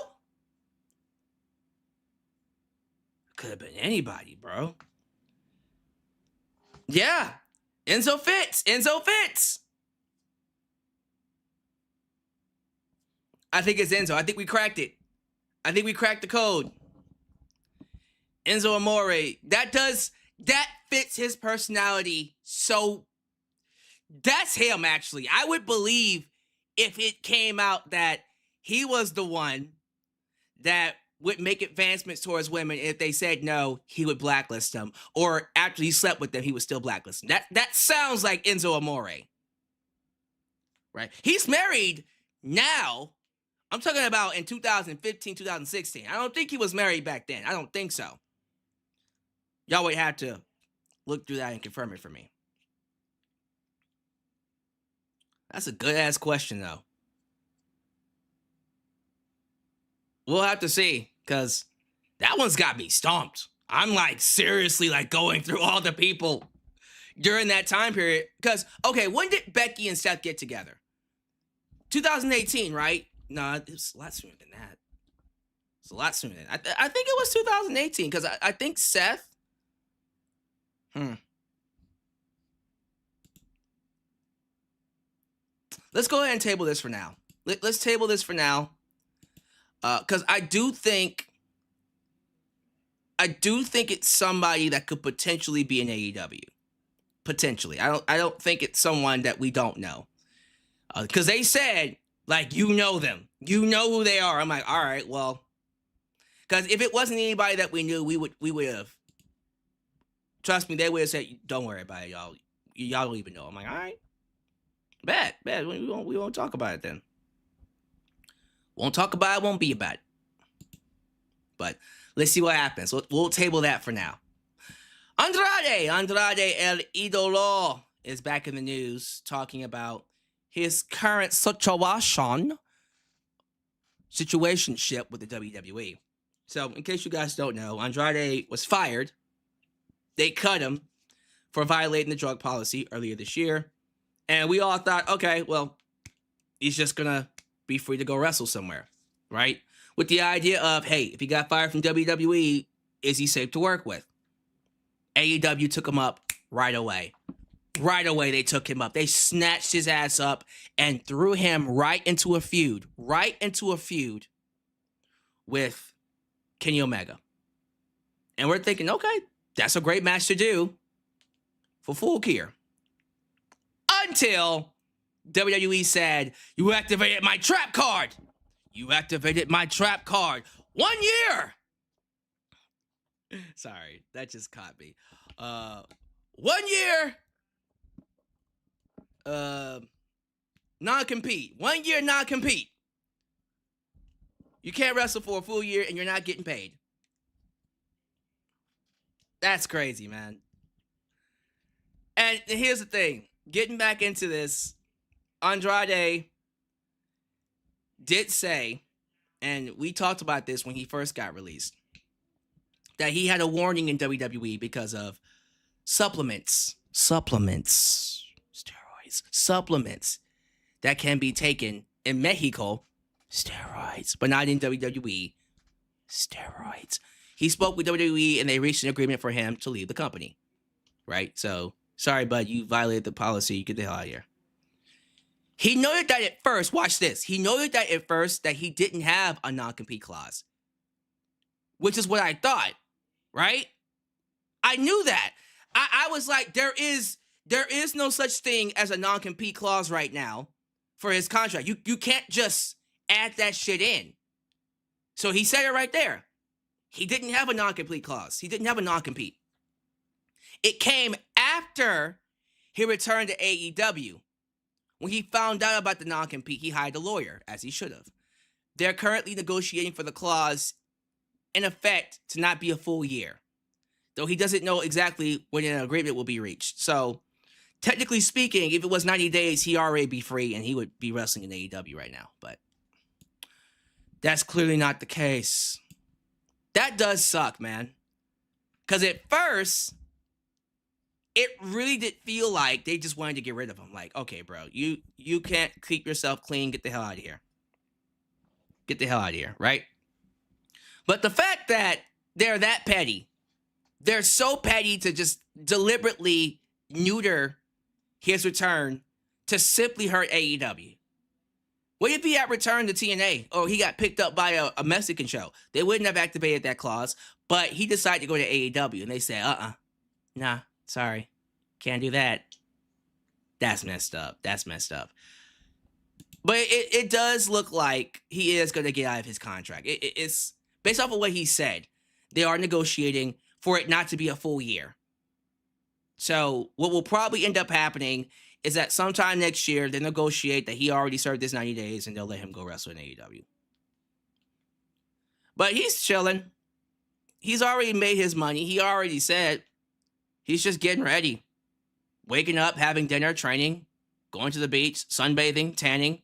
Could have been anybody, bro. Yeah. Enzo fits. Enzo fits. I think it's Enzo. I think we cracked it. I think we cracked the code. Enzo Amore. That fits his personality. So that's him, actually. I would believe if it came out that he was the one that would make advancements towards women. If they said no, he would blacklist them. Or after he slept with them, he would still blacklist them. That sounds like Enzo Amore. Right? He's married now. I'm talking about in 2015, 2016. I don't think he was married back then. I don't think so. Y'all would have to look through that and confirm it for me. That's a good-ass question, though. We'll have to see, because that one's got me stumped. I'm, like, seriously, like, going through all the people during that time period. Because, okay, when did Becky and Seth get together? 2018, right? No, it was a lot sooner than that. It's a lot sooner than that. I think it was 2018, because I think Seth... Let's go ahead and table this for now. Let's table this for now. Because I do think it's somebody that could potentially be in AEW. Potentially. I don't think it's someone that we don't know. Because they said, like, you know them. You know who they are. I'm like, all right, well. Because if it wasn't anybody that we knew, we would have. Trust me, they would have said, don't worry about it, y'all. Y'all don't even know. I'm like, all right. Bad. We won't talk about it then. Won't talk about it, won't be about it. But let's see what happens. We'll table that for now. Andrade El Idolo is back in the news talking about his current situationship with the WWE. So, in case you guys don't know, Andrade was fired. They cut him for violating the drug policy earlier this year. And we all thought, okay, well, he's just going to be free to go wrestle somewhere, right? With the idea of, hey, if he got fired from WWE, is he safe to work with? AEW took him up right away. Right away, they took him up. They snatched his ass up and threw him right into a feud. Right into a feud with Kenny Omega. And we're thinking, okay, that's a great match to do for Full Gear. Until WWE said, you activated my trap card. You activated my trap card. 1 year. Sorry, that just caught me. 1 year. Non-compete. 1 year non-compete. You can't wrestle for a full year and you're not getting paid. That's crazy, man. And here's the thing. Getting back into this, Andrade did say, and we talked about this when he first got released, that he had a warning in WWE because of supplements that can be taken in Mexico, steroids, but not in WWE, steroids. He spoke with WWE and they reached an agreement for him to leave the company, right? So, sorry, bud, you violated the policy. Get the hell out of here. He noted that at first, watch this. He noted that at first that he didn't have a non-compete clause, which is what I thought, right? I knew that. I was like, there is no such thing as a non-compete clause right now for his contract. You can't just add that shit in. So he said it right there. He didn't have a non-compete clause. He didn't have a non-compete. It came after he returned to AEW. When he found out about the non-compete, he hired a lawyer, as he should have. They're currently negotiating for the clause, in effect, to not be a full year, though he doesn't know exactly when an agreement will be reached. So, technically speaking, if it was 90 days, he'd already be free and he would be wrestling in AEW right now. But that's clearly not the case. That does suck, man. Because at first, it really did feel like they just wanted to get rid of him. Like, okay, bro, you can't keep yourself clean. Get the hell out of here. Get the hell out of here, right? But the fact that they're that petty, they're so petty to just deliberately neuter his return to simply hurt AEW. What if he had returned to TNA or he got picked up by a Mexican show? They wouldn't have activated that clause, but he decided to go to AEW and they said, nah, sorry, can't do that. That's messed up. That's messed up. But it does look like he is going to get out of his contract. It's based off of what he said. They are negotiating for it not to be a full year. So what will probably end up happening is that sometime next year, they negotiate that he already served his 90 days and they'll let him go wrestle in AEW. But he's chilling. He's already made his money. He already said he's just getting ready. Waking up, having dinner, training, going to the beach, sunbathing, tanning.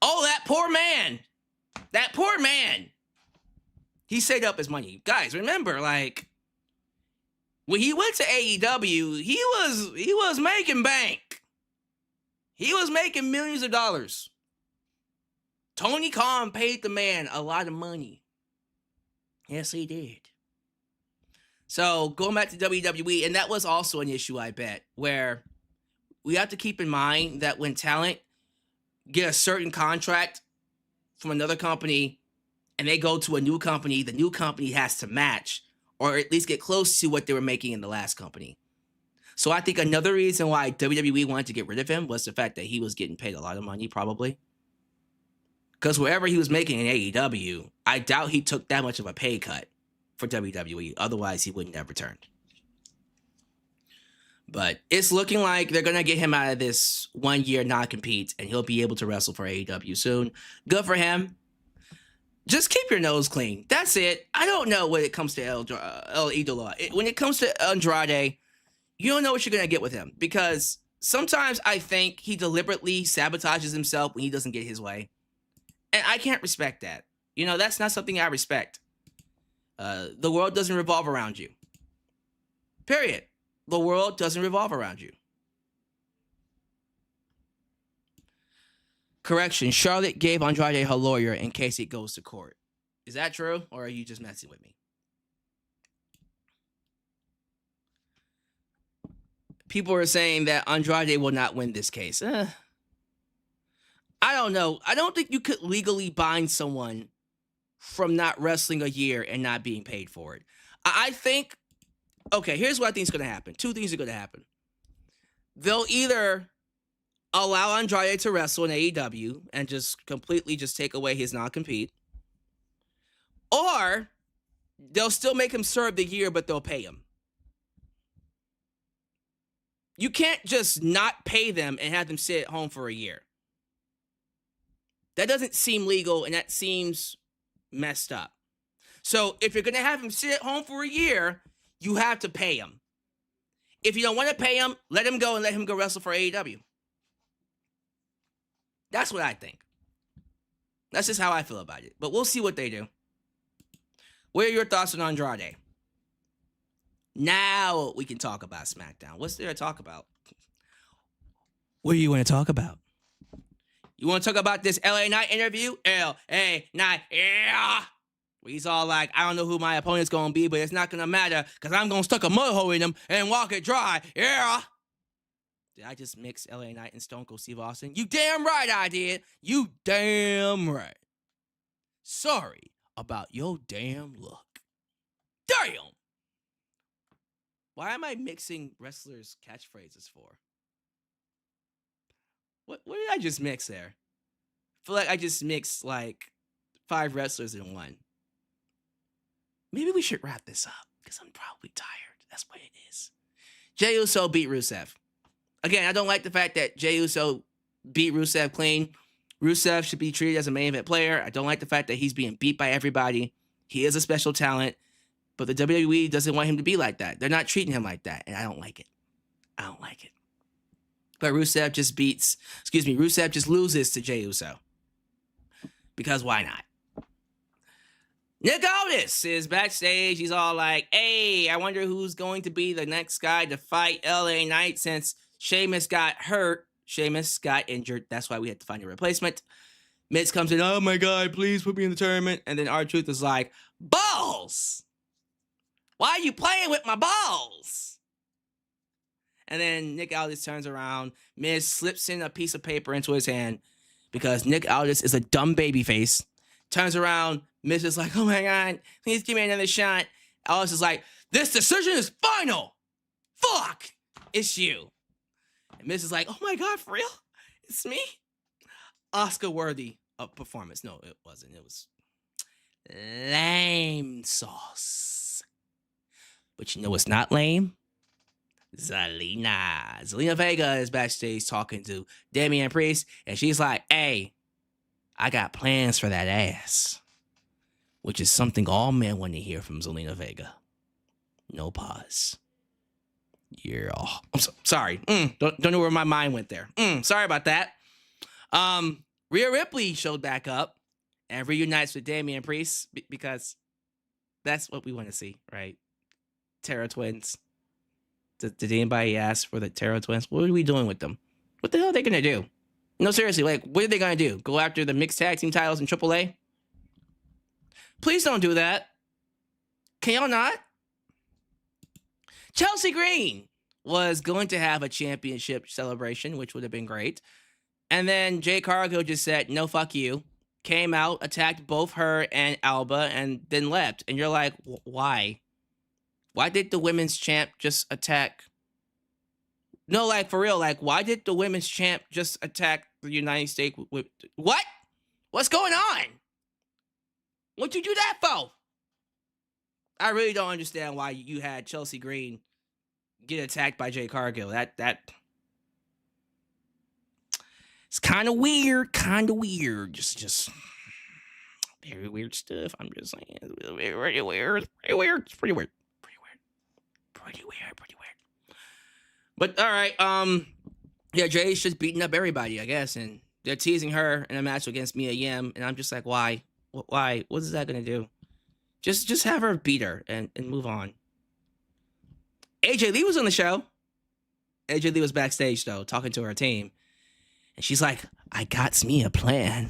Oh, that poor man. That poor man. He saved up his money. Guys, remember, like, when he went to AEW, he was making bank. He was making millions of dollars. Tony Khan paid the man a lot of money. Yes, he did. So, going back to WWE, and that was also an issue, I bet, where we have to keep in mind that when talent get a certain contract from another company and they go to a new company, the new company has to match or at least get close to what they were making in the last company. So I think another reason why WWE wanted to get rid of him was the fact that he was getting paid a lot of money, probably. Because wherever he was making in AEW, I doubt he took that much of a pay cut for WWE. Otherwise, he wouldn't have returned. But it's looking like they're going to get him out of this 1 year non-compete and he'll be able to wrestle for AEW soon. Good for him. Just keep your nose clean. That's it. I don't know when it comes to El Idolo. When it comes to Andrade, you don't know what you're going to get with him. Because sometimes I think he deliberately sabotages himself when he doesn't get his way. And I can't respect that. You know, that's not something I respect. The world doesn't revolve around you. Period. The world doesn't revolve around you. Correction, Charlotte gave Andrade her lawyer in case it goes to court. Is that true, or are you just messing with me? People are saying that Andrade will not win this case. I don't know. I don't think you could legally bind someone from not wrestling a year and not being paid for it. I think, okay, here's what I think is going to happen. Two things are going to happen. They'll either allow Andrade to wrestle in AEW and just completely just take away his non-compete, or they'll still make him serve the year, but they'll pay him. You can't just not pay them and have them sit at home for a year. That doesn't seem legal, and that seems messed up. So if you're going to have him sit at home for a year, you have to pay him. If you don't want to pay him, let him go and let him go wrestle for AEW. That's what I think. That's just how I feel about it. But we'll see what they do. What are your thoughts on Andrade? Now we can talk about SmackDown. What's there to talk about? What do you want to talk about? You want to talk about this LA Knight interview? LA Knight, yeah. Where he's all like, I don't know who my opponent's going to be, but it's not going to matter because I'm going to stuck a mud hole in him and walk it dry. Yeah. Did I just mix LA Knight and Stone Cold Steve Austin? You damn right I did. You damn right. Sorry about your damn luck. Damn. Why am I mixing wrestlers' catchphrases for? What did I just mix there? I feel like I just mixed like 5 wrestlers in one. Maybe we should wrap this up because I'm probably tired. That's what it is. Jey Uso beat Rusev. Again, I don't like the fact that Jey Uso beat Rusev clean. Rusev should be treated as a main event player. I don't like the fact that he's being beat by everybody. He is a special talent, but the WWE doesn't want him to be like that. They're not treating him like that, and I don't like it. I don't like it. But Rusev just loses to Jey Uso. Because why not? Nick Aldis is backstage. He's all like, hey, I wonder who's going to be the next guy to fight LA Knight since Sheamus got hurt. Sheamus got injured. That's why we had to find a replacement. Miz comes in, oh my God, please put me in the tournament. And then R-Truth is like, balls! Why are you playing with my balls? And then Nick Aldis turns around. Miz slips in a piece of paper into his hand because Nick Aldis is a dumb babyface. Turns around. Miz is like, oh my God, please give me another shot. Aldis is like, this decision is final. Fuck, it's you. And Miz is like, oh my God, for real? It's me? Oscar-worthy of performance. No, it wasn't. It was lame sauce. But you know what's not lame? Zelina. Zelina Vega is backstage talking to Damian Priest, and she's like, hey, I got plans for that ass. Which is something all men want to hear from Zelina Vega. No pause. Yeah. I'm sorry. Don't know where my mind went there. Sorry about that. Rhea Ripley showed back up and reunites with Damian Priest because that's what we want to see, right? Terror Twins. Did anybody ask for the Terror Twins? What are we doing with them? What the hell are they going to do? No, seriously, like, what are they going to do? Go after the mixed tag team titles in AAA? Please don't do that. Can y'all not? Chelsea Green was going to have a championship celebration, which would have been great. And then Jay Cargill just said, no, fuck you. Came out, attacked both her and Alba, and then left. And you're like, why? Why did the women's champ just attack? No, like, for real, like, why did the women's champ just attack the United States with what? What's going on? What'd you do that for? I really don't understand why you had Chelsea Green get attacked by Jay Cargill. That it's kind of weird, Just very weird stuff. I'm just saying, it's very weird. It's pretty weird. But all right, yeah, Jay's just beating up everybody, I guess, and they're teasing her in a match against Mia Yim, and I'm just like, why? Why? What is that gonna do? Just have her beat her and move on. AJ Lee was on the show. AJ Lee was backstage though, talking to her team, and she's like, "I got me a plan.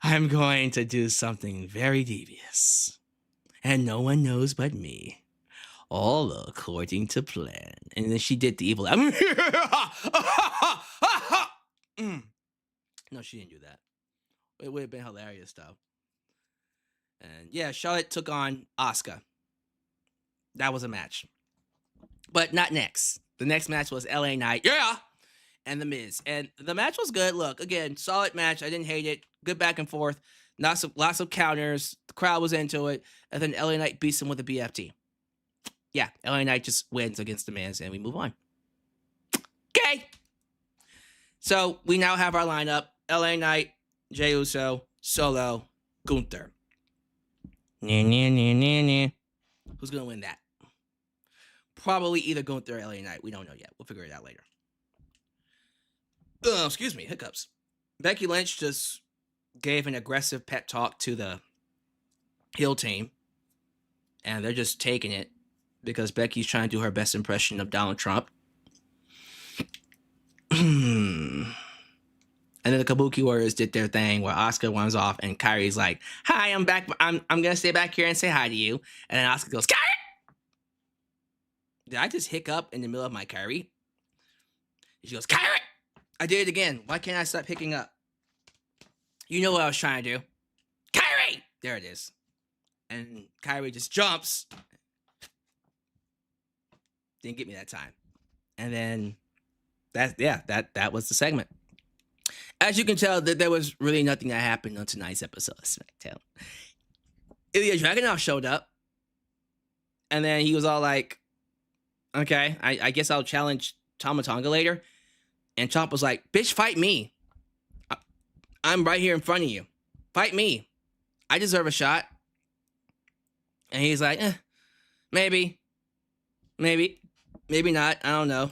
I'm going to do something very devious, and no one knows but me. All according to plan." And then she did the evil. No, she didn't do that. It would have been hilarious, though. And yeah, Charlotte took on Asuka. That was a match. But not next. The next match was LA Knight. Yeah! And The Miz. And the match was good. Look, again, solid match. I didn't hate it. Good back and forth. Lots of counters. The crowd was into it. And then LA Knight beats him with a BFT. Yeah, LA Knight just wins against The Miz, and we move on. Okay. So we now have our lineup. LA Knight, Jey Uso, Solo, Gunther. Who's going to win that? Probably either Gunther or LA Knight. We don't know yet. We'll figure it out later. Excuse me, hiccups. Becky Lynch just gave an aggressive pep talk to the heel team. And they're just taking it because Becky's trying to do her best impression of Donald Trump. And then the Kabuki Warriors did their thing where Asuka runs off and Kairi's like, hi, I'm back. I'm going to stay back here and say hi to you. And then Asuka goes, Kairi! Did I just hiccup in the middle of my Kairi? She goes, Kairi! I did it again. Why can't I stop picking up? You know what I was trying to do. Kairi! There it is. And Kairi just jumps. Didn't get me that time. And then that was the segment. As you can tell, that there was really nothing that happened on tonight's episode of SmackDown. Ilya Dragunov showed up. And then he was all like, Okay, I guess I'll challenge Tama Tonga later. And Chomp was like, bitch, fight me. I'm right here in front of you. Fight me. I deserve a shot. And he's like, maybe not. I don't know.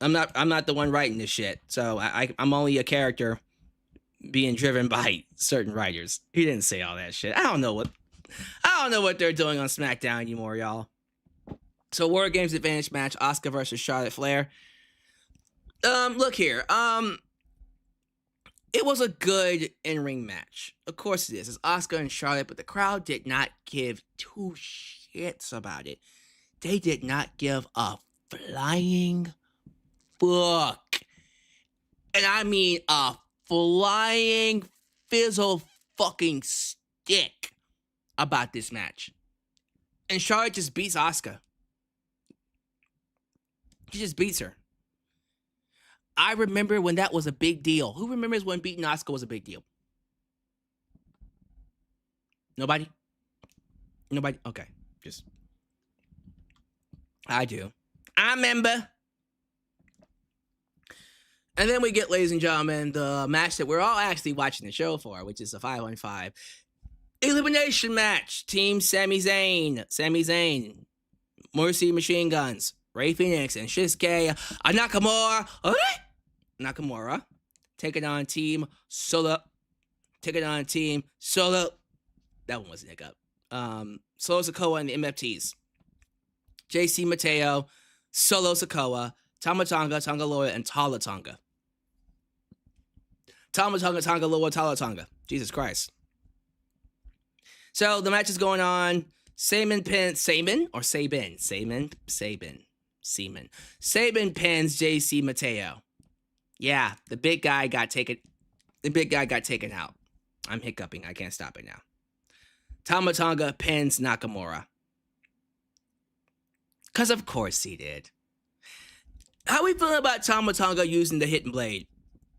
I'm not the one writing this shit. So I'm only a character being driven by certain writers. He didn't say all that shit. I don't know what they're doing on SmackDown anymore, y'all. So WarGames advantage match, Asuka versus Charlotte Flair. Look here. It was a good in-ring match. Of course it is. It's Asuka and Charlotte, but the crowd did not give two shits about it. They did not give a flying fuck. And I mean a flying fizzle fucking stick about this match. And Charlotte just beats Asuka. She just beats her. I remember when that was a big deal. Who remembers when beating Asuka was a big deal? Nobody? Okay. Just. I do. I remember. And then we get, ladies and gentlemen, the match that we're all actually watching the show for, which is a 5-on-5 elimination match. Team Sami Zayn. Mercy Machine Guns. Rey Fenix and Shinsuke Nakamura taking on Team Solo. That one was a hiccup. Solo Sikoa and the MFTs. JC Mateo, Solo Sikoa, Tama Tonga, Tonga Loa, and Tala Tonga. Tama Tonga, Tonga Loa, Tala Tonga. Jesus Christ. So the match is going on. Sabin pins JC Mateo. Yeah, the big guy got taken out. I'm hiccuping. I can't stop it now. Tama Tonga pins Nakamura. Because of course he did. How we feeling about Tama Tonga using the Hidden Blade?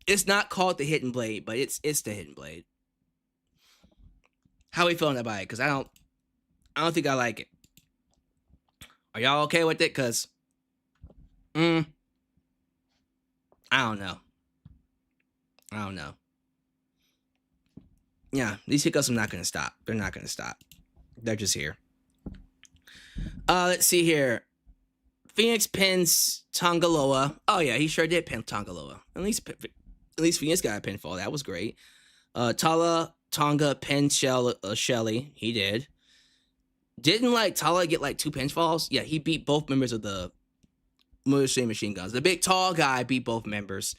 It's not called the Hidden Blade, but it's the Hidden Blade. How we feeling about it? Because I don't think I like it. Are y'all okay with it? Because, I don't know. Yeah, these hiccups are not going to stop. They're not going to stop. They're just here. Let's see here. Phoenix pins Tongaloa. Oh, yeah, he sure did pin Tongaloa. At least Phoenix got a pinfall. That was great. Tala Tonga pinned Shelly. He did. Didn't Tala get 2 pinfalls? Yeah, he beat both members of the Motor Machine Guns. The big tall guy beat both members.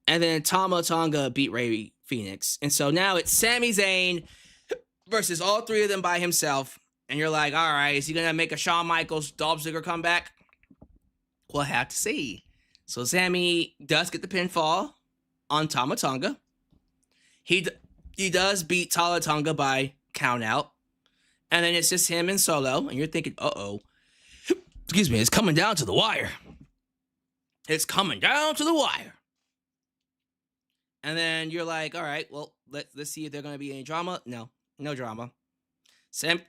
And then Tama Tonga beat Rey Fenix. And so now it's Sami Zayn versus all 3 of them by himself. And you're like, all right, is he going to make a Shawn Michaels, Dolph Ziggler comeback? We'll have to see. So Sami does get the pinfall on Tama Tonga. He does beat Tala Tonga by count out. And then it's just him and Solo. And you're thinking, excuse me, it's coming down to the wire. And then you're like, all right, well, let's see if there's going to be any drama. No drama. Sami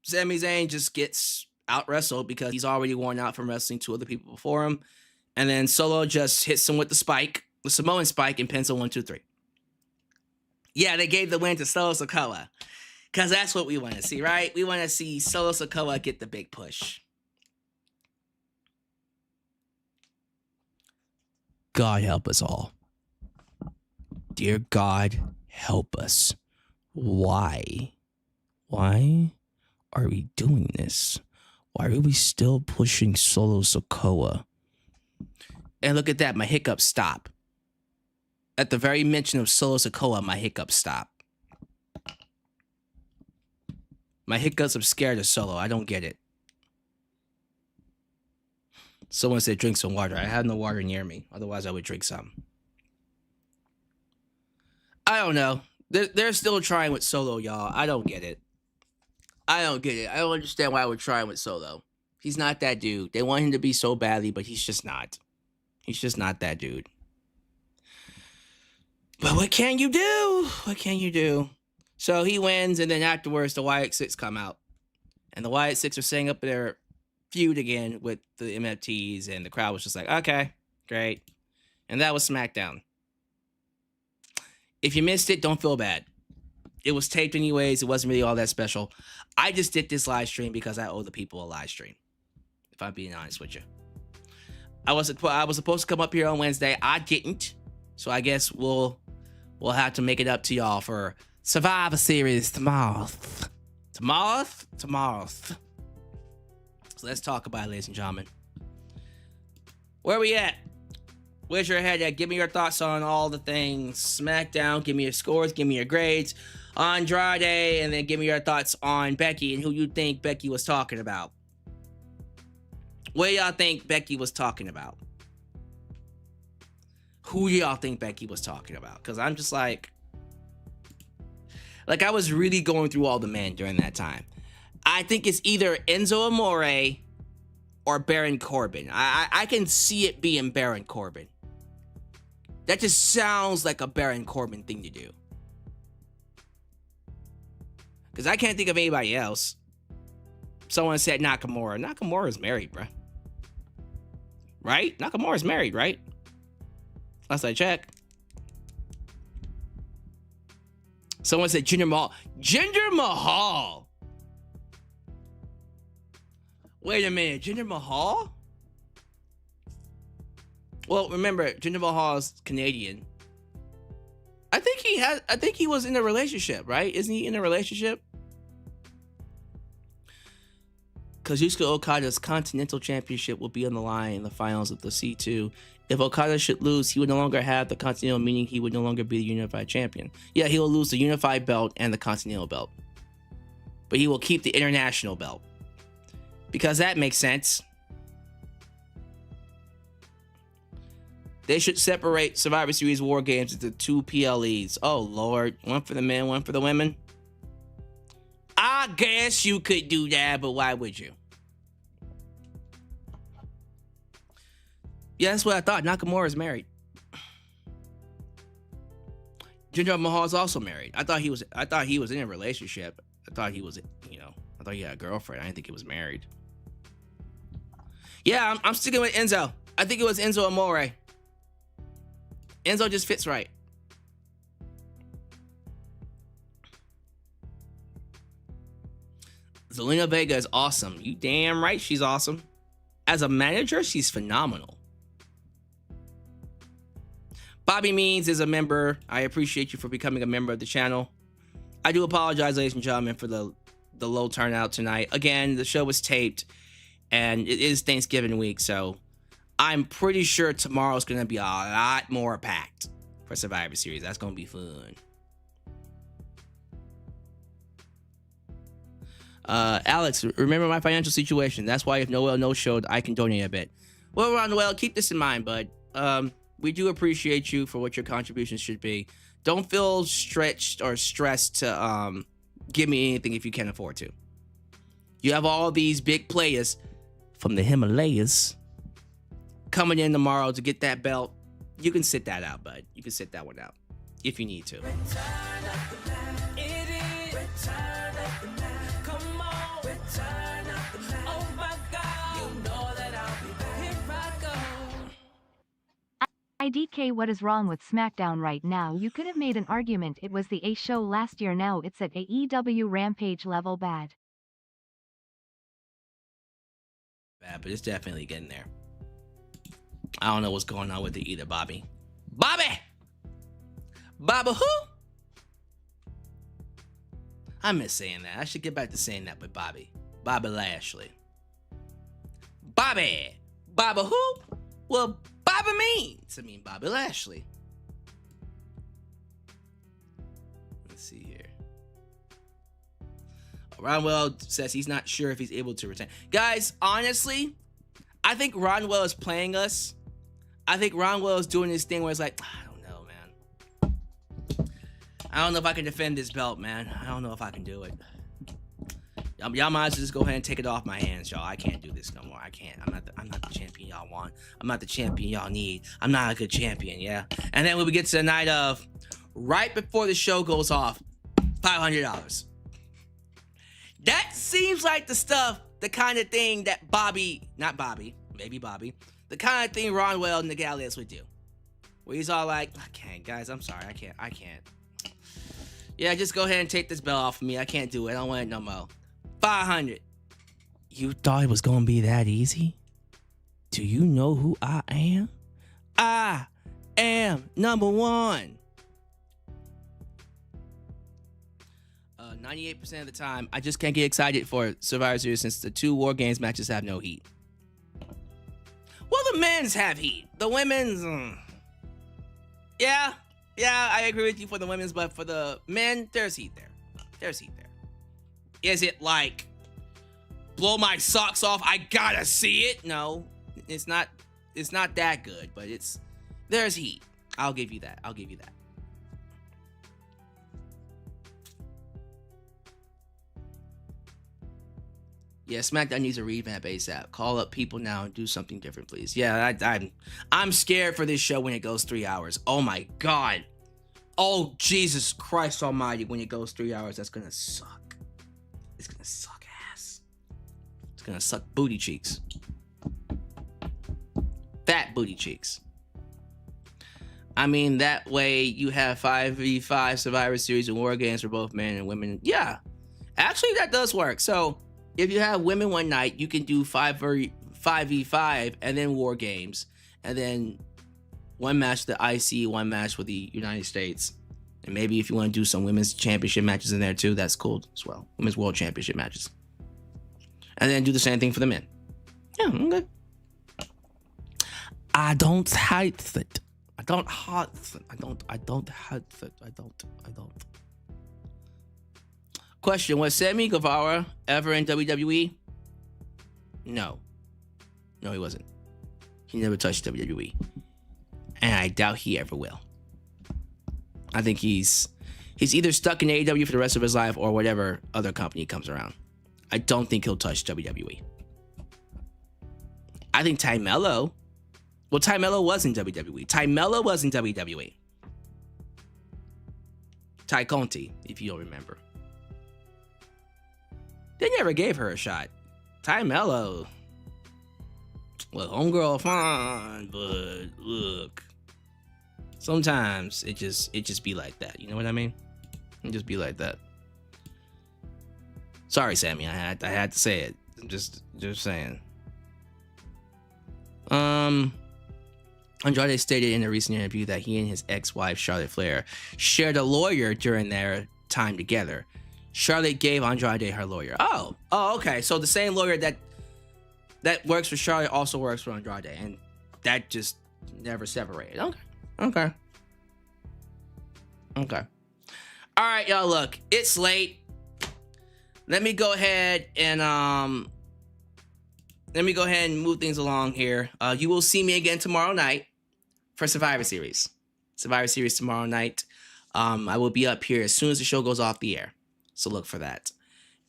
Zayn just gets out-wrestled because he's already worn out from wrestling 2 other people before him. And then Solo just hits him with the Samoan spike, and pins a 1, 2, 3. Yeah, they gave the win to Solo Sikoa. Because that's what we want to see, right? We want to see Solo Sikoa get the big push. God help us all. Dear God, help us. Why? Why are we doing this? Why are we still pushing Solo Sikoa? And look at that, my hiccups stop. At the very mention of Solo Sikoa, my hiccups stop. My hiccups are scared of Solo. I don't get it. Someone said drink some water. I have no water near me. Otherwise, I would drink some. I don't know. They're still trying with Solo, y'all. I don't get it. I don't understand why we're trying with Solo. He's not that dude. They want him to be so badly, but he's just not. He's just not that dude. But what can you do? So he wins, and then afterwards, the Wyatt Six come out. And the Wyatt Six are saying up there, feud again with the MFTs, and the crowd was just like, okay, great. And that was SmackDown. If you missed it, don't feel bad. It was taped anyways. It wasn't really all that special. I just did this live stream because I owe the people a live stream, if I'm being honest with you. I was supposed to come up here on Wednesday. I didn't. So I guess we'll have to make it up to y'all for Survivor Series tomorrow. Tomorrow. So let's talk about it, ladies and gentlemen. Where we at? Where's your head at? Give me your thoughts on all the things. SmackDown, give me your scores, give me your grades. Andrade, and then give me your thoughts on Becky and who you think Becky was talking about. What y'all think Becky was talking about? Who y'all think Becky was talking about? Because I'm just like I was really going through all the men during that time. I think it's either Enzo Amore or Baron Corbin. I can see it being Baron Corbin. That just sounds like a Baron Corbin thing to do. Because I can't think of anybody else. Someone said Nakamura. Nakamura's married, bruh. Right? Nakamura's married, right? Last I checked. Someone said Jinder Mahal. Jinder Mahal? Wait a minute. Jinder Mahal? Well, remember, Jinder Mahal is Canadian. I think he was in a relationship, right? Isn't he in a relationship? Kazuchika Okada's Continental Championship will be on the line in the finals of the C2. If Okada should lose, he would no longer have the Continental, meaning he would no longer be the Unified Champion. Yeah, he will lose the Unified belt and the Continental belt. But he will keep the International belt. Because that makes sense. They should separate Survivor Series WarGames into 2 PLEs. Oh, Lord. One for the men, one for the women. I guess you could do that, but why would you? Yeah, that's what I thought. Nakamura is married. Jinder Mahal is also married. I thought he was in a relationship. I thought he was, I thought he had a girlfriend. I didn't think he was married. Yeah, I'm sticking with Enzo. I think it was Enzo Amore. Enzo just fits right. Zelina Vega is awesome. You damn right she's awesome. As a manager, she's phenomenal. Bobby Means is a member. I appreciate you for becoming a member of the channel. I do apologize, ladies and gentlemen, for the low turnout tonight. Again, the show was taped, and it is Thanksgiving week, so I'm pretty sure tomorrow's going to be a lot more packed for Survivor Series. That's going to be fun. Alyx, remember my financial situation. That's why if Noel no-showed, I can donate a bit. Well, Noel, keep this in mind, bud. We do appreciate you for what your contributions should be. Don't feel stretched or stressed to give me anything if you can't afford to. You have all these big players from the Himalayas coming in tomorrow to get that belt. You can sit that out, bud. You can sit that one out if you need to. IDK, what is wrong with SmackDown right now? You could have made an argument it was the A show last year, now it's at AEW Rampage level bad. Bad, but it's definitely getting there. I don't know what's going on with it either, Bobby. Bobby who? I miss saying that. I should get back to saying that with Bobby Lashley. Bobby who? Well, Bobby Means. Bobby Lashley. Let's see here. Ronwell says he's not sure if he's able to retain. Guys, honestly, I think Ronwell is playing us. I think Ronwell is doing this thing where it's like, I don't know, man. I don't know if I can defend this belt, man. I don't know if I can do it. Y'all might as well just go ahead and take it off my hands, y'all. I can't do this no more. I can't. I'm not the champion y'all want. I'm not the champion y'all need. I'm not a good champion, yeah? And then when we get to the night of, right before the show goes off, $500. That seems like the stuff the kind of thing that the kind of thing Ronwell and Nick Aldis would do. Where he's all like, I can't, guys, I'm sorry, I can't. Yeah, just go ahead and take this belt off of me. I can't do it. I don't want it no more. 500. You thought it was going to be that easy? Do you know who I am? I am number one. 98% of the time, I just can't get excited for Survivor Series since the 2 WarGames matches have no heat. Well, the men's have heat. The women's... Yeah, I agree with you for the women's, but for the men, there's heat there. There's heat there. Is it like, blow my socks off, I gotta see it? No, it's not that good, but there's heat. I'll give you that. Yeah, SmackDown needs a revamp ASAP. Call up people now and do something different, please. Yeah, I'm scared for this show when it goes 3 hours. Oh my God. Oh, Jesus Christ almighty, when it goes 3 hours, that's gonna suck. It's gonna suck ass. It's gonna suck booty cheeks. Fat booty cheeks. I mean, that way you have 5v5 Survivor Series and WarGames for both men and women. Yeah, actually that does work. So if you have women one night, you can do 5v5 and then WarGames, and then one match with the IC, one match with the United States. And maybe if you want to do some women's championship matches in there too, that's cool as well. Women's world championship matches. And then do the same thing for the men. Yeah, okay. I don't hate it. I don't. Question, was Sammy Guevara ever in WWE? No, he wasn't. He never touched WWE. And I doubt he ever will. I think he's either stuck in AEW for the rest of his life or whatever other company comes around. I don't think he'll touch WWE. I think Ty Mello was in WWE. Ty Mello was in WWE. Ty Conti, if you don't remember. They never gave her a shot. Ty Mello. Well, homegirl fine, but look. Sometimes it just be like that. You know what I mean? It just be like that. Sorry, Sammy. I had to say it. I'm just saying. Andrade stated in a recent interview that he and his ex-wife Charlotte Flair shared a lawyer during their time together. Charlotte gave Andrade her lawyer. Oh, okay. So the same lawyer that works for Charlotte also works for Andrade, and that just never separated. Okay. All right, y'all. Look, it's late. Let me go ahead and move things along here. You will see me again tomorrow night for Survivor Series. Tomorrow night. I will be up here as soon as the show goes off the air. So look for that.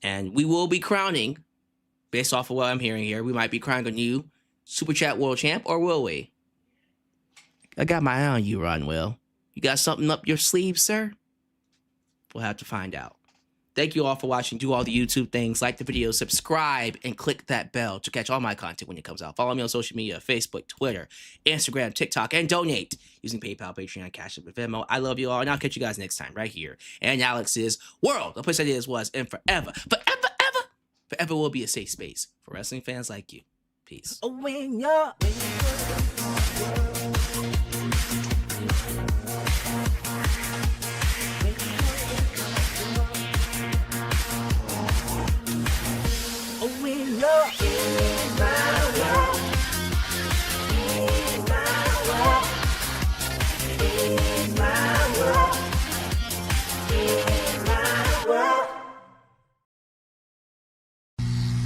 And we will be crowning, based off of what I'm hearing here, we might be crowning a new Super Chat World Champ, or will we? I got my eye on you, Ronwell. You got something up your sleeve, sir? We'll have to find out. Thank you all for watching. Do all the YouTube things. Like the video, subscribe, and click that bell to catch all my content when it comes out. Follow me on social media, Facebook, Twitter, Instagram, TikTok, and donate using PayPal, Patreon, Cash App, and Venmo. I love you all, and I'll catch you guys next time right here. And Alyx's World, the place that is, was, and forever will be a safe space for wrestling fans like you. Peace. When you're